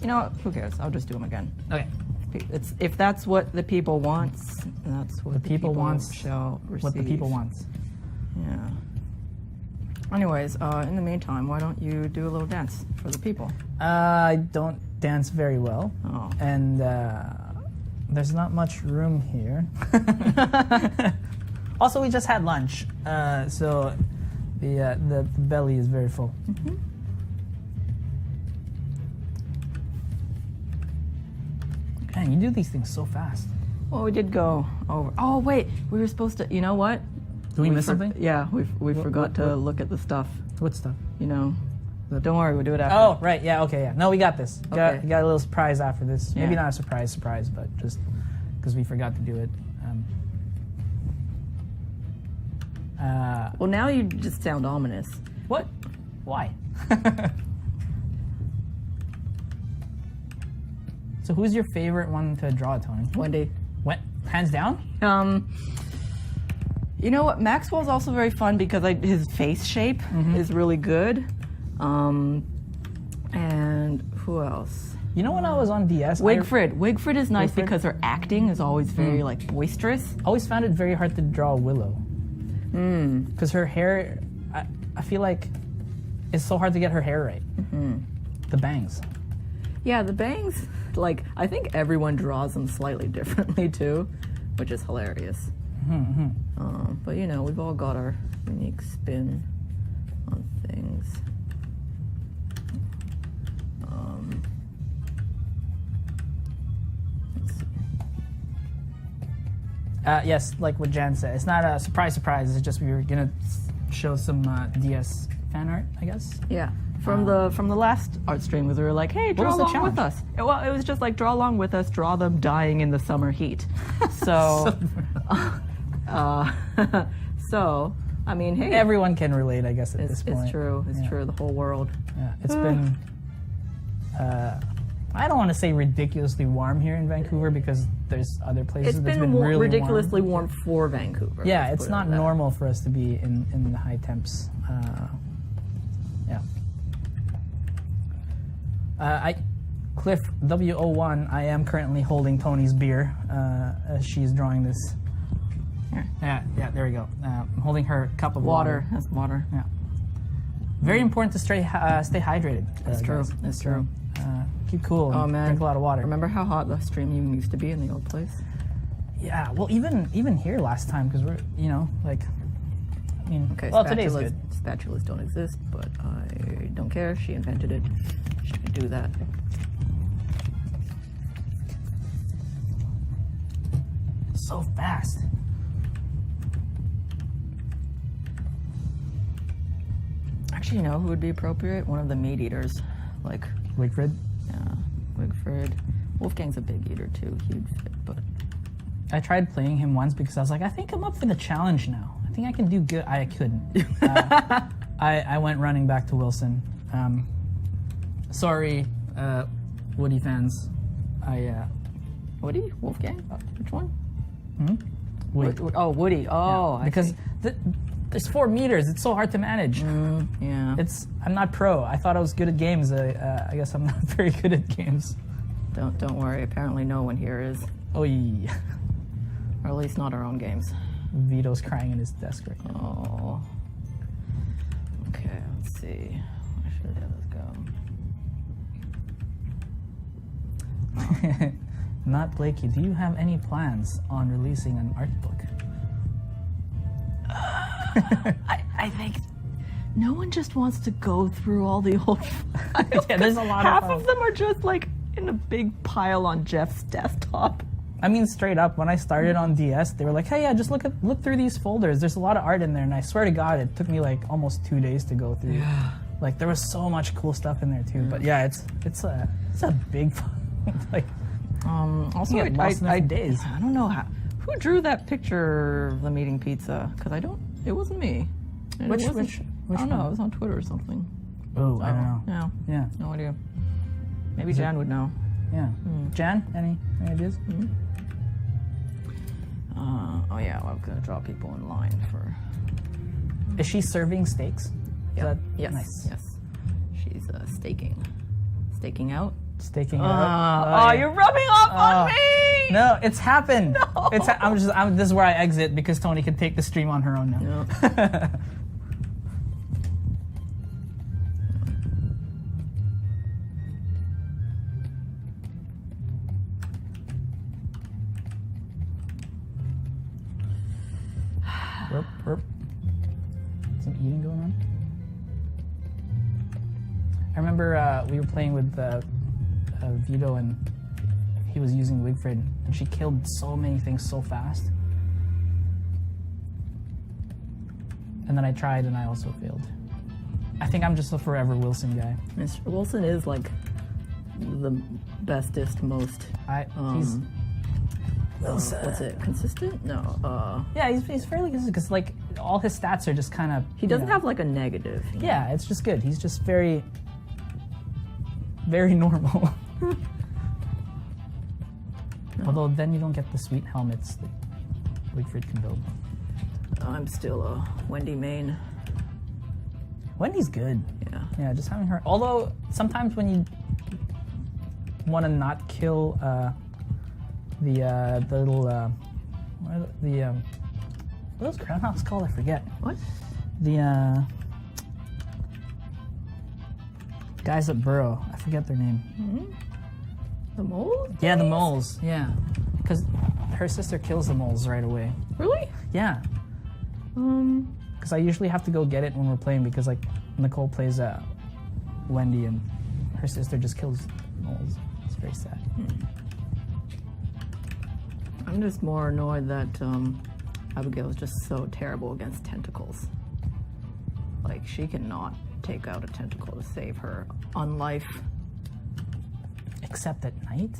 You know, who cares? I'll just do them again.
Okay.
If that's what the people wants, that's what the people
wants.
Shall receive.
What the people wants.
Yeah. Anyways, in the meantime, why don't you do a little dance for the people?
I don't dance very well.
Oh.
And there's not much room here. Also, we just had lunch, so the belly is very full. Man, you do these things so fast.
Well, we did go over. Oh wait, we were supposed to. You know what?
Did we miss something?
Yeah, we forgot to look at the stuff.
What stuff?
You know, Don't worry, we'll do it after.
Oh, right. Yeah. Okay. Yeah. No, we got this.
Okay.
Got a little surprise after this. Maybe
Yeah.
not a surprise, but just because we forgot to do it.
Well, now you just sound ominous.
What? Why? So, who's your favorite one to draw, Tony?
Wendy.
What? Hands down?
You know what? Maxwell's also very fun because his face shape is really good. And who else?
You know, when I was on DS,
Wigfrid is nice
Wigfrid?
because her acting is always very like boisterous.
I always found it very hard to draw Willow. Because her hair, I feel like it's so hard to get her hair right. The bangs.
Yeah, the bangs. Like I think everyone draws them slightly differently too, which is hilarious. But you know, we've all got our unique spin on things. Let's see.
Yes, like what Jan said, it's not a surprise. It's just we were gonna show some DS fan art, I guess.
Yeah, from the last art stream, we were like, "Hey, draw
was the
along with us." Well, it was just like draw along with us, draw them dying in the summer heat. So, so I mean, hey,
Everyone can relate, I guess, at this point.
it's true. It's
Yeah.
true. The whole world.
Yeah, it's been. I don't want to say ridiculously warm here in Vancouver because there's other places
It's
that's
been,
been really
ridiculously
warm.
warm for Vancouver.
Yeah,
let's
it's
put it
not
like that.
normal for us to be in the high temps. Cliff W01. I am currently holding Tony's beer as she's drawing this.
Here.
Yeah, there we go. I'm holding her cup of water.
That's water.
Yeah. Very important to stay hydrated.
That's true.
guys.
That's true.
Keep cool and
Oh man,
drink a lot of water.
Remember how hot the stream even used to be in the old place?
Yeah, well, even here last time because we're I mean,
Okay,
well, today's
spatulas,
good.
spatulas don't exist, but I don't care. She invented it. She could do that.
So fast.
Actually, you know who would be appropriate? One of the meat eaters, like
Wigfrid.
Wigfrid. Wolfgang's a big eater too, huge fit, but
I tried playing him once because I was like, I think I'm up for the challenge now. I think I can do good. I couldn't. I went running back to Wilson. Sorry, Woody fans.
Woody? Wolfgang? Which one?
Woody.
Oh, Woody. Oh, I
Because
see.
there's 4 meters. It's so hard to manage.
Yeah.
I'm not pro. I thought I was good at games. I guess I'm not very good at games.
Don't worry. Apparently, no one here is,
Oh, yeah.
or at least not our own games.
Vito's crying in his desk right now.
Oh. Okay. Let's see. Where should the others go?
Not Blakey. Do you have any plans on releasing an art book?
I think no one just wants to go through all the old files.
Yeah, there's a lot
Half
of
of them are just like in a big pile on Jeff's desktop.
I mean, straight up, when I started on DS, they were like, "Hey, yeah, just look through these folders. There's a lot of art in there." And I swear to God, it took me like almost 2 days to go through.
Yeah.
Like there was so much cool stuff in there too. But yeah, it's a big like.
Also,
You get lost in it for days.
I don't know who drew that picture of them eating pizza, because it wasn't me. And
Which
I don't
one?
know. It was on Twitter or something.
Oh, I don't know.
Yeah.
Yeah,
No idea. Maybe Jan would know.
yeah. Jan, any ideas?
Oh yeah, well, I'm gonna draw people in line for.
Is she serving steaks? Is that
Yes.
nice?
Yes. She's staking. Staking out.
Staking it up.
Oh, you're rubbing off on me.
No, it's happened.
No.
This is where I exit because Toni can take the stream on her own now.
No.
Burp. Some eating going on. I remember we were playing with Vito and he was using Wigfrid and she killed so many things so fast. And then I tried and I also failed. I think I'm just a forever Wilson guy.
Mr. Wilson is like the bestest, most.
He's
Wilson. What's it? Consistent? No.
Yeah, he's fairly consistent because like all his stats are just kind of.
He doesn't have like a negative.
Yeah, it's just good. He's just very, very normal. Although then you don't get the sweet helmets that Wigfrid can build.
I'm still a Wendy main.
Wendy's good.
Yeah.
Yeah, just having her. Although sometimes when you want to not kill the little what are those groundhogs called? I forget.
What?
The guys that burrow. I forget their name.
Mm-hmm. The moles?
Yeah, the moles. Yeah, because her sister kills the moles right away.
Really?
Yeah. Because I usually have to go get it when we're playing because like Nicole plays Wendy and her sister just kills moles. It's very sad.
I'm just more annoyed that Abigail is just so terrible against tentacles. Like she cannot take out a tentacle to save her unlife.
Except at night?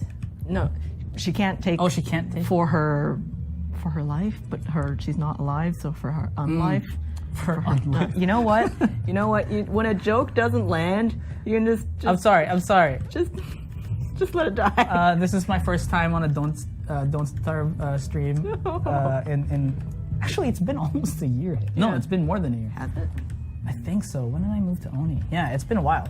No, she can't take.
Oh, she can't take
for her life, but she's not alive, so for her unlife.
For unlife.
You know what? You know what? When a joke doesn't land, you can just
I'm sorry.
Just let it die.
This is my first time on a Don't Starve stream. In actually, it's been almost a year. No, it's been more than a year.
Has it?
I think so. When did I move to Oni? Yeah, it's been a while.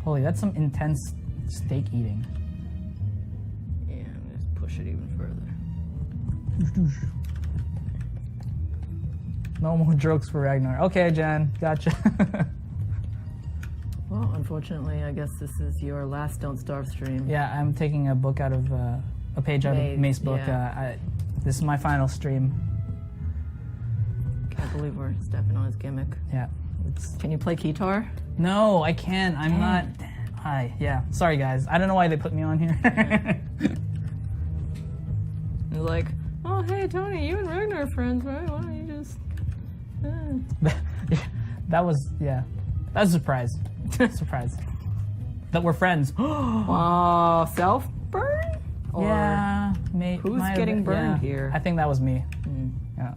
Holy, that's some intense steak eating.
Yeah, just push it even further.
No more jokes for Ragnar. Okay, Jan, gotcha.
Well, unfortunately, I guess this is your last Don't Starve stream.
Yeah, I'm taking a book out of a page out of Mace book.
Yeah.
This is my final stream.
Can't believe we're stepping on his gimmick.
Yeah.
Can you play guitar?
No, I can't. I'm not. Hi. Yeah. Sorry, guys. I don't know why they put me on here.
It's like, oh, hey, Toni, you and Ragnar are friends, right? Why don't you just...
That was a surprise. Surprise. That we're friends.
Self burn?
Yeah.
Who's getting burned here?
I think that was me. Yeah.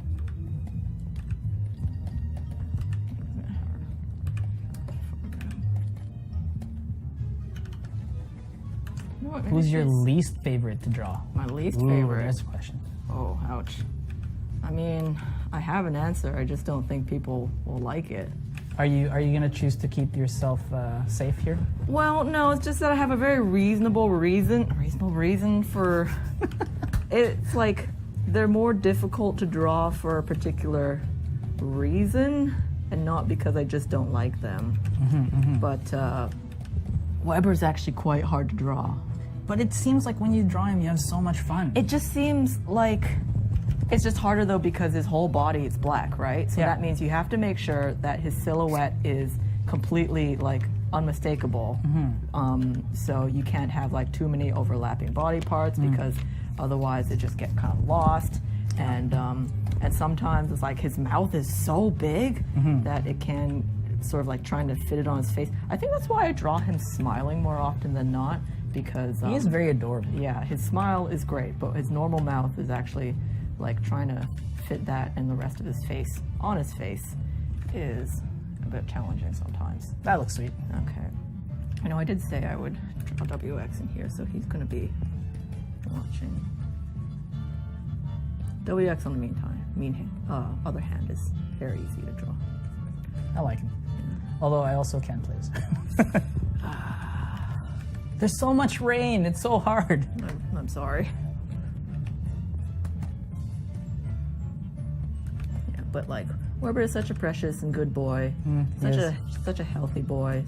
Who's your least favorite to draw?
My least favorite?
That's a question.
Oh, ouch. I mean, I have an answer. I just don't think people will like it.
Are you gonna choose to keep yourself safe here?
Well, no. It's just that I have a very reasonable reason for. It's like they're more difficult to draw for a particular reason, and not because I just don't like them. But Weber's actually quite hard to draw.
But it seems like when you draw him, you have so much fun.
It just seems like it's just harder though because his whole body is black, right? So that means you have to make sure that his silhouette is completely like unmistakable. So you can't have like too many overlapping body parts because otherwise it just get kind of lost. And sometimes it's like his mouth is so big that it can sort of like trying to fit it on his face. I think that's why I draw him smiling more often than not, because
he is very adorable.
Yeah, his smile is great, but his normal mouth is actually like trying to fit that, and the rest of his face on his face is a bit challenging sometimes.
That looks sweet.
Okay. I know I did say I would draw WX in here, so he's going to be watching. WX on the other hand is very easy to draw.
I like him. Although I also can't play this. There's so much rain. It's so hard.
I'm sorry. Yeah, but like Weber is such a precious and good boy. Such a healthy boy.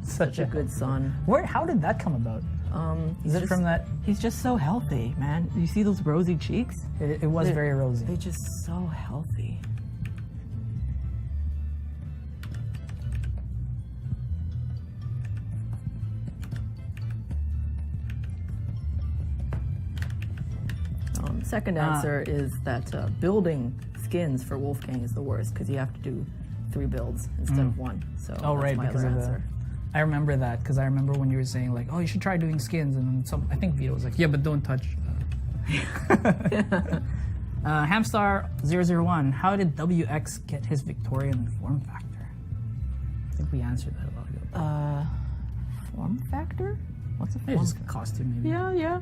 Such a good son.
How did that come about? Is it from that?
He's just so healthy, man. You see those rosy cheeks?
It was very rosy.
They're just so healthy. Second answer is that building skins for Wolfgang is the worst because you have to do 3 builds instead of 1. So
Oh,
that's
right,
my
because
other
of the.
answer.
I remember that because I remember when you were saying like, oh, you should try doing skins, and then some. I think Vito was like, yeah, but don't touch. Hamstar001, how did WX get his Victorian form factor? I think we answered that a while ago.
Form factor? What's a
Maybe
form?
just a costume, maybe.
Yeah.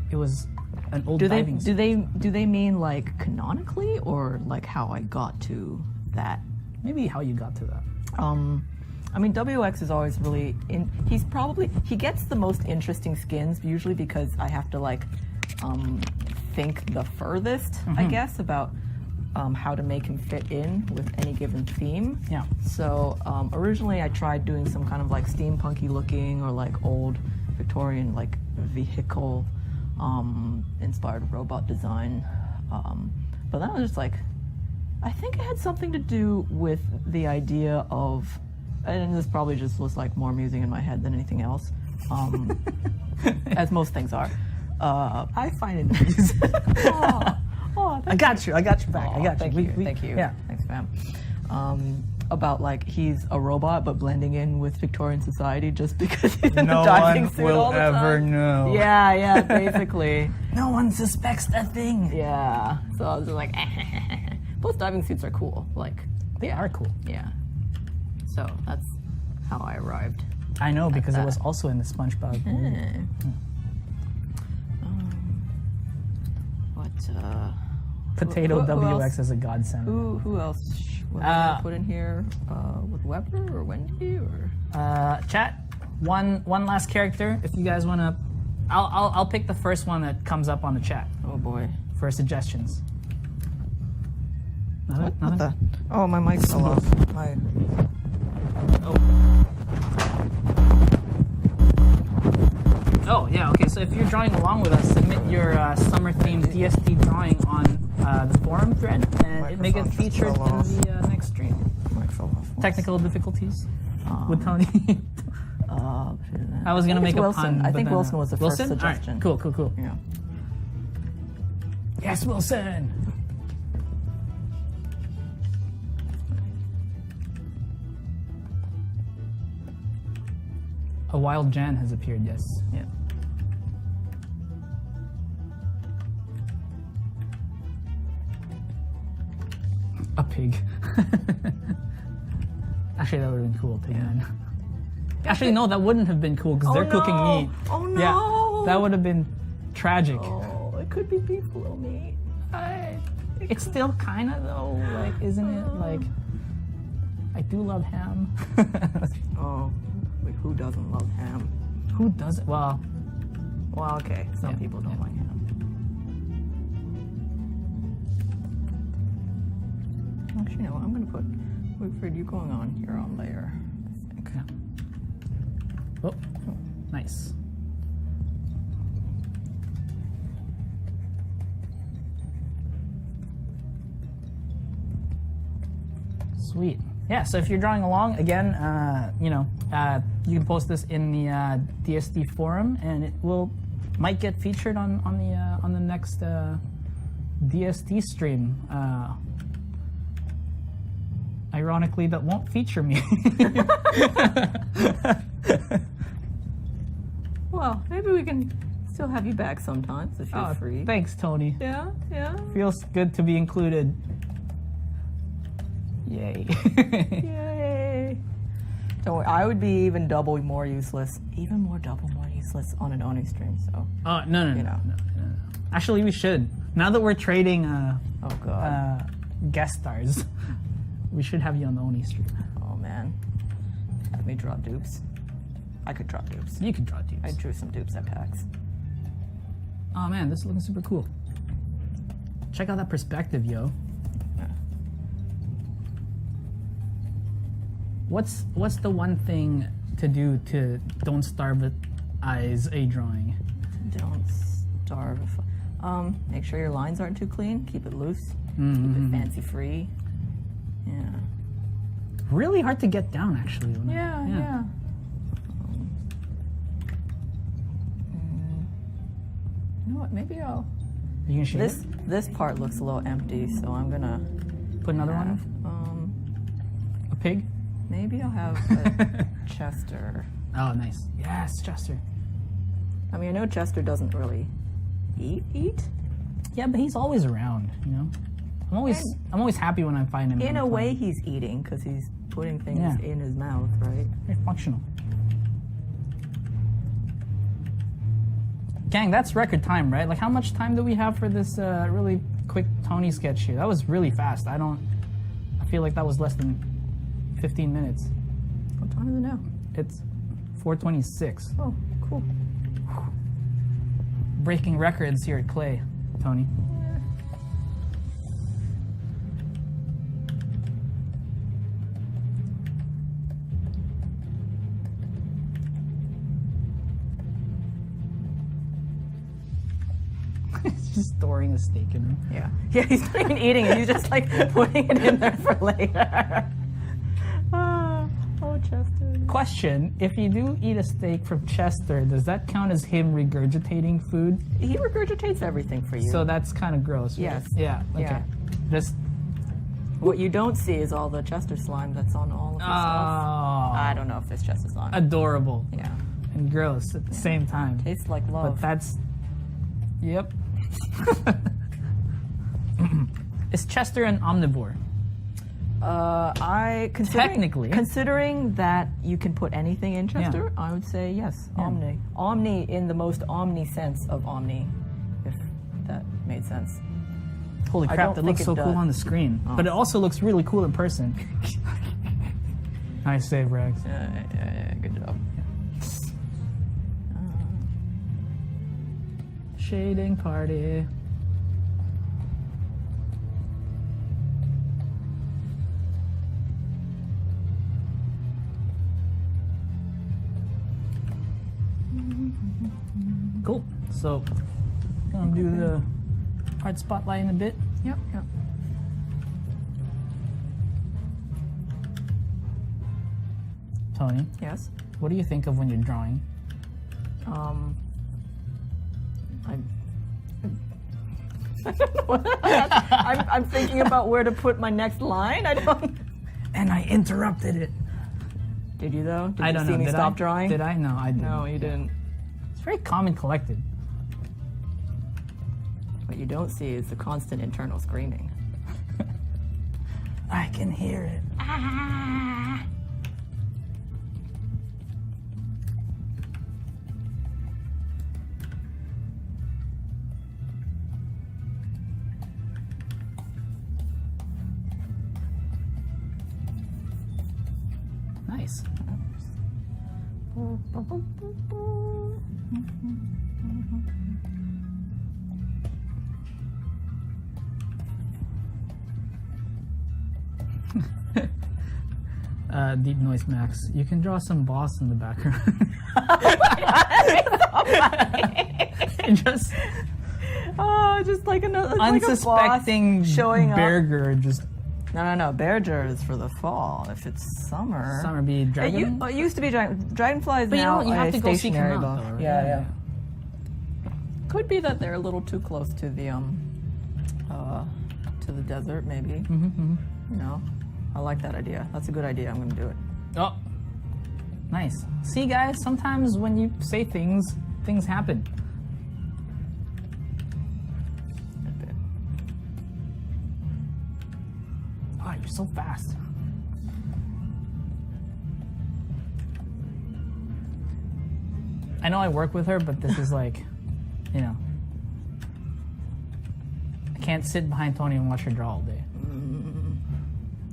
It was an old
Do
diving suit.
do they mean like canonically or like how I got to that?
Maybe how you got to that.
I mean, WX is always really he gets the most interesting skins usually because I have to like think the furthest, I guess, about how to make him fit in with any given theme.
Yeah.
So originally I tried doing some kind of like steampunky looking or like old Victorian like vehicle inspired robot design. But then I was just like, I think it had something to do with the idea of, and this probably just was like more amusing in my head than anything else, as most things are.
I find it amusing. I got you back. I got you.
Thank you.
Yeah.
Thanks, fam. About like he's a robot but blending in with Victorian society just because he's in
No
a diving
one
suit
will
all the
ever
time.
know.
Yeah, basically.
No one suspects a thing.
Yeah. So I was just like, plus diving suits are cool. Like,
They are cool.
yeah. So that's how I arrived.
I know because it
that.
was also in the SpongeBob movie. Potato
who
WX
else?
as a godsend.
Who else would I put in here? With Weber or Wendy or?
Chat. One last character. If you guys want to, I'll pick the first one that comes up on the chat
Oh boy.
for suggestions. Nothing?
What the? Oh, my mic fell off.
Oh yeah. Okay. So if you're drawing along with us, submit your summer-themed DST drawing on the forum thread, and it may get
Microphone just
featured
fell
in
off.
the next stream.
Mic fell off.
Technical difficulties with Tony. I was gonna
think
make
it's
a
Wilson.
pun.
I
but
think
then,
Wilson was the first
Wilson?
suggestion.
All right. Cool.
Yeah.
Yes, Wilson. A wild Jan has appeared. Yes. Yeah. A pig. Actually, that would have been cool. Pig man. Actually, no, that wouldn't have been cool because they're cooking meat.
Oh no!
Yeah, that would have been tragic.
Oh, it could be beefalo meat.
It's still kind of though, like, isn't it? Like, I do love ham.
Oh, wait, who doesn't love ham?
Who doesn't? Well,
Okay, some
Yeah,
people don't
yeah.
like ham. Actually, no, I'm gonna put Wilfred, you going on here on layer, I think.
oh, nice. Sweet. Yeah, so if you're drawing along, again, you can post this in the DSD forum, and it might get featured on the next DSD stream. Ironically, that won't feature me.
Well, maybe we can still have you back sometimes if you're free.
Thanks, Tony.
Yeah.
Feels good to be included. Yay.
Yay. Don't worry, I would be even double more useless on an Oni stream, so.
Oh, no. Actually, we should. Now that we're trading
Oh god.
guest stars, we should have you on the Oni stream.
Oh man. Have me draw dupes. I could draw dupes.
You can draw dudes.
I drew some dupes at PAX.
Oh man, this is looking super cool. Check out that perspective, yo.
Yeah.
What's the one thing to do to don't starve-ize a drawing?
Don't starve. Make sure your lines aren't too clean. Keep it loose. Keep it fancy free. Yeah.
Really hard to get down, actually.
Yeah. You know what? Maybe I'll
You gonna shave it?
This part looks a little empty, so I'm gonna
Put another
have,
one? A pig?
maybe I'll have a Chester.
Oh, nice. Yes, Chester.
I mean, I know Chester doesn't really eat.
Yeah, but he's always around, you know? I'm always happy when I find him.
In a way, he's eating because he's putting things in his mouth, right?
Very functional. Gang, that's record time, right? Like, how much time do we have for this really quick Toni sketch here? That was really fast. I feel like that was less than 15 minutes.
What time is it now?
It's 4:26.
Oh, cool.
Breaking records here at Klei, Toni. He's just storing a steak in him.
Yeah. Yeah, he's not even eating it. He's just like putting it in there for later. Oh, Chester.
Question, if you do eat a steak from Chester, does that count as him regurgitating food?
He regurgitates everything for you.
So that's kind of gross, right?
Yes.
Yeah, okay.
Yeah.
Just,
What you don't see is all the Chester slime that's on all of his stuff. I don't know if it's Chester slime.
adorable
Yeah.
and gross at the same time.
Tastes like love.
But that's, yep. Is Chester an omnivore?
Considering that you can put anything in Chester, I would say yes.
Yeah.
Omni in the most omni sense of omni, if that made sense.
Holy
I
crap,
don't
that
think
looks
it
so cool
does.
on the screen. But it also looks really cool in person. Nice save, Rags.
Yeah, good job.
Shading party. Cool. So, gonna do the art spotlight in a bit.
Yep.
Toni,
Yes.
what do you think of when you're drawing?
I'm thinking about where to put my next line. I don't.
And I interrupted it.
Did you though? Did
I don't
you see
know.
me
Did
stop
I?
drawing?
Did I? No, I didn't.
No, you didn't.
It's very calm and collected.
What you don't see is the constant internal screaming.
I can hear it. Nice. Deep Noise Max. You can draw some boss in the background. Just
Just like another
unsuspecting
like a boss showing up.
burger. Just
No. Bearger is for the fall. If it's summer.
summer be dragon.
It used to be dragonflies.
But
now
you have
a
to go seek them
stationary
out,
buff.
though, right?
Yeah. Could be that they're a little too close to the desert, maybe. You know, I like that idea. That's a good idea. I'm gonna do it.
Oh, nice. See, guys, sometimes when you say things, things happen. Oh, you're so fast. I know I work with her, but this is like, you know, I can't sit behind Toni and watch her draw all day.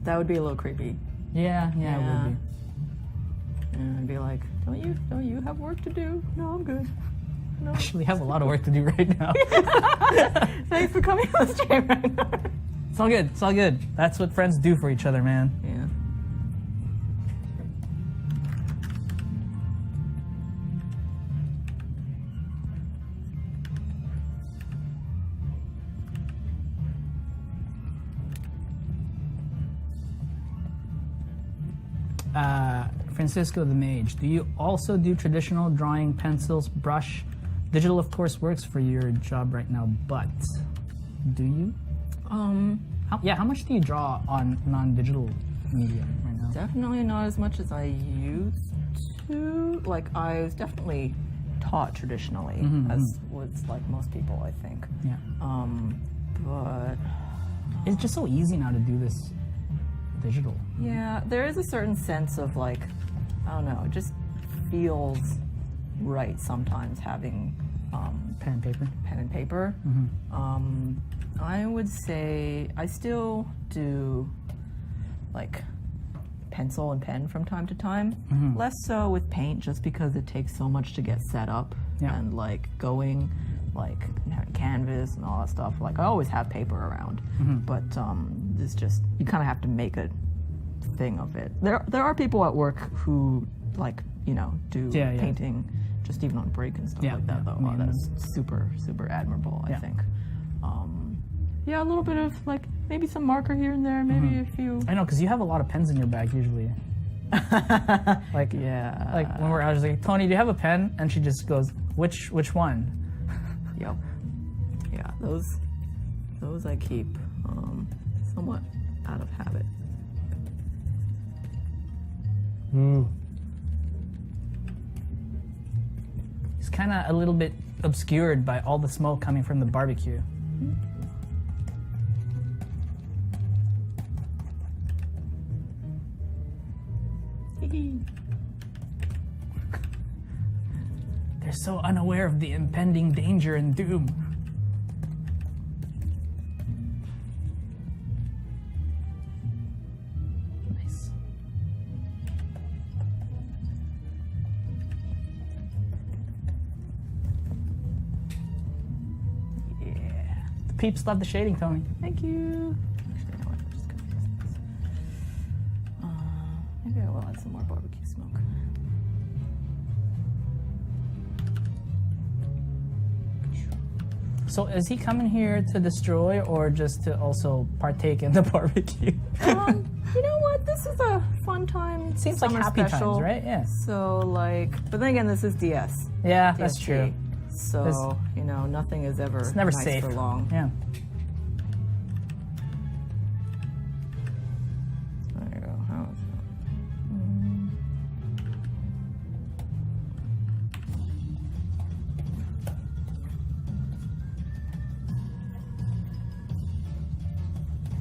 That would be a little creepy.
Yeah, it would be.
And I'd be like, don't you have work to do? No, I'm good. No.
Actually, have a lot of work to do right now.
Thanks for coming on the stream right now.
It's all good. It's all good. That's what friends do for each other, man.
Yeah.
Francisco the Mage, do you also do traditional drawing, pencils, brush, Digital, of course, works for your job right now, but do you? How much do you draw on non-digital media right now?
Definitely not as much as I used to. Like, I was definitely taught traditionally, as was like most people, I think.
Yeah.
But
It's just so easy now to do this digital.
yeah, there is a certain sense of like, I don't know, it just feels right sometimes having
Pen and paper.
pen and paper. I would say I still do like pencil and pen from time to time. Less so with paint, just because it takes so much to get set up and like going, like having canvas and all that stuff. Like I always have paper around, but it's just you kind of have to make a thing of it. There are people at work who like do painting just even on break and stuff like that. Though that's super admirable. I think. Yeah, a little bit of like maybe some marker here and there, maybe a few.
I know, because you have a lot of pens in your bag usually. Like when we're out, I was like, Toni, do you have a pen? And she just goes, which one?
Yep. Yeah, those I keep somewhat out of habit.
It's kind of a little bit obscured by all the smoke coming from the barbecue. They're so unaware of the impending danger and doom. Nice. Yeah. The peeps love the shading, Toni.
Thank you. Actually, you know what? I'm just gonna use this. Maybe I will add some more barbecue smoke.
So is he coming here to destroy or just to also partake in the barbecue?
You know what? This is a fun time.
Seems like
summer
happy
special.
times, right? Yeah.
So like, but then again, this is DS.
Yeah, that's
DST.
true.
So nothing is ever
It's never
nice
safe.
for long.
Yeah.
There you go. How is that?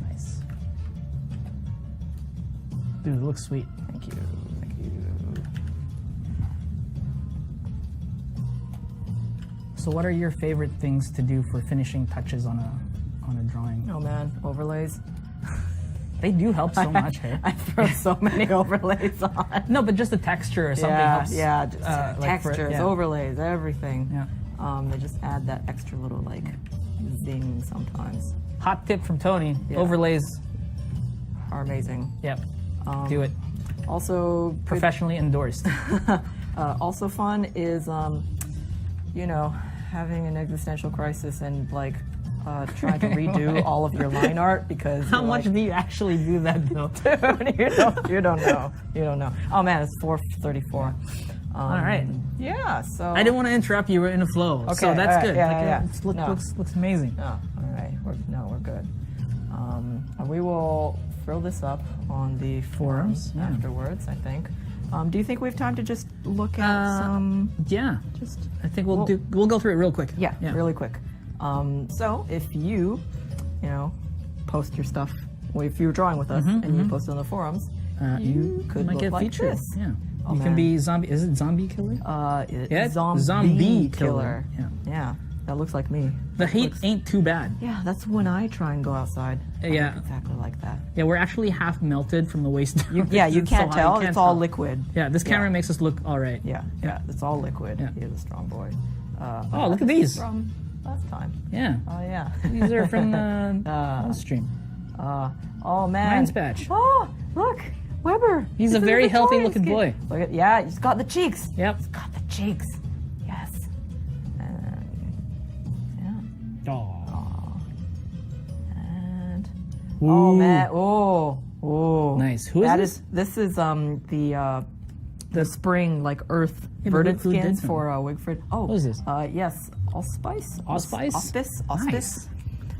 Nice. Dude, it looks sweet.
Thank you. Thank you.
So what are your favorite things to do for finishing touches on a drawing?
Oh man, overlays.
They do help so much, hey?
I throw so many overlays on.
No, but just the texture or something helps.
Yeah, just
like
textures, overlays, everything.
Yeah.
They just add that extra little like zing sometimes.
Hot tip from Toni, overlays,
Are amazing.
yep, do it.
Also, good-
Professionally endorsed.
also fun is having an existential crisis and like trying to redo all of your line art because
How
you're
much
like,
do you actually do that though?
you don't know. Oh man, it's 4:34.
All right.
Yeah. So
I didn't want to interrupt you. We're in a flow.
Okay,
So that's
all right,
good.
yeah.
It
No.
looks amazing.
Oh, all right. We're good. We will throw this up on the forums
yeah.
afterwards, I think. Do you think we have time to just look at some?
Yeah.
Just
I think we'll go through it real quick.
yeah, really quick. So if you post your stuff, well, if you're drawing with us and you post it on the forums, you could
might
look
get
like
featured.
this.
Yeah.
Oh,
you can
man.
be zombie. Is it zombie killer?
Zombie killer.
Yeah.
Yeah, that looks like me.
The heat ain't too bad.
Yeah, that's when I try and go outside. I
Yeah.
look exactly like that.
Yeah, we're actually half melted from the waist down.
Yeah, you
It's
can't
so hot,
tell.
you can't
It's all
tell.
liquid.
Yeah, this camera
Yeah.
makes us look all right.
Yeah, it's all liquid.
Yeah.
He is a strong boy.
Oh, look at these.
From last time.
Yeah.
Oh yeah.
These are from the stream.
Oh man.
Mine's patch.
Oh, look, Weber.
He's a
in
very
Victorian
healthy-looking
skin.
boy.
Look at he's got the cheeks.
Yep.
He's got the cheeks. Yes. And
Oh.
and
Ooh.
oh man. Oh.
Nice. Who is
That
this?
This is the the spring like earth
Yeah, but
verdant
who did
skins
them?
for Wigford. Oh,
What is this?
Yes, allspice.
Allspice?
Auspice.
Nice.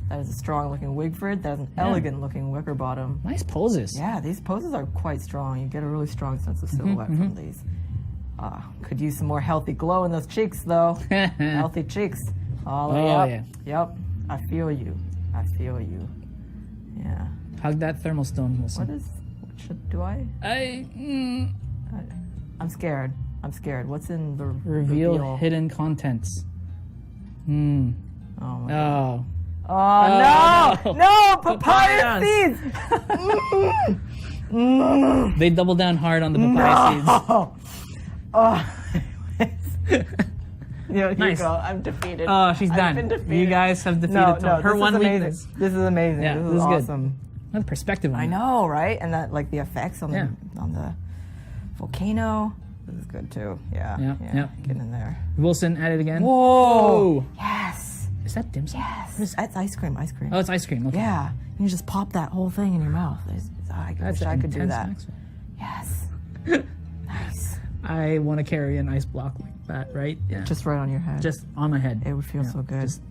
That is a strong looking Wigford. That is an elegant looking wicker bottom.
Nice poses.
Yeah, these poses are quite strong. You get a really strong sense of silhouette from these. Could use some more healthy glow in those cheeks, though. Healthy cheeks. All the way
Oh,
up.
yeah.
Yep. I feel you. I feel you. Yeah.
Hug that thermal stone, Wilson.
What is? Do I? I'm scared. I'm scared. What's in the
Reveal hidden contents.
Oh my God.
Oh.
Oh, no! Papaya
Papayas.
seeds!
They double down hard on the papaya seeds.
Oh. Here
Nice.
you go. I'm defeated.
Oh, she's
I've
done.
been defeated.
You guys have defeated her
this
one
is amazing.
weakness.
This is amazing.
Yeah,
this
this
is
is good.
awesome.
Another perspective on
I
it.
know, right? And that, like, the effects on
Yeah.
the volcano. This is good too. Yeah.
Yeah.
Get in there.
Wilson, at it again.
Whoa! Yes.
Is that dim sum?
Yes. That's ice cream. Ice cream.
Oh, it's ice cream. Okay.
Yeah. You just pop that whole thing in your mouth. I
That's
wish I could do
intense
that.
maximum.
Yes. Nice.
I want to carry an ice block like that, right? Yeah.
Just right on your head.
Just on my head.
It would feel
Yeah,
so good.
just-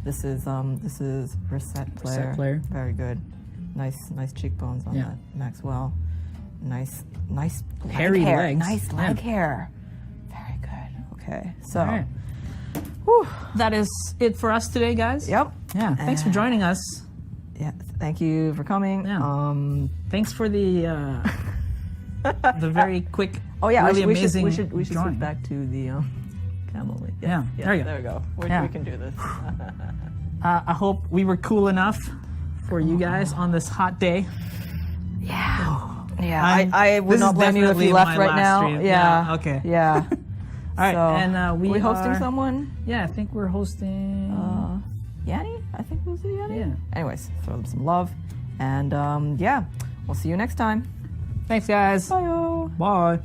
This is Reset Player. Very good. Nice cheekbones on
Yeah.
that Maxwell. Nice
Hairy
leg hair.
legs.
Nice leg
Yeah.
hair. Very good. Okay. So
All right.
whew.
That is it for us today, guys.
Yep.
Yeah. Thanks for joining us.
Yeah. Thank you for coming.
Yeah. Thanks for the the very quick.
Oh yeah,
really
we
amazing
should
drawing.
switch back to the camel leaf. Yes,
Yeah,
yes,
there you go.
There we go.
Yeah.
We can do this.
I hope we were cool enough for you guys on this hot day.
Yeah.
this
I would not
is
blame you if
definitely
you left
my
right
last
now.
stream.
Yeah.
Yeah, okay.
Yeah.
All right,
So,
and we
hosting
are-
someone?
Yeah, I think we're hosting.
Yanni? I think it was Yanni.
Yeah.
Anyways, throw them some love. And yeah, we'll see you next time.
Thanks, guys.
Bye.
Bye.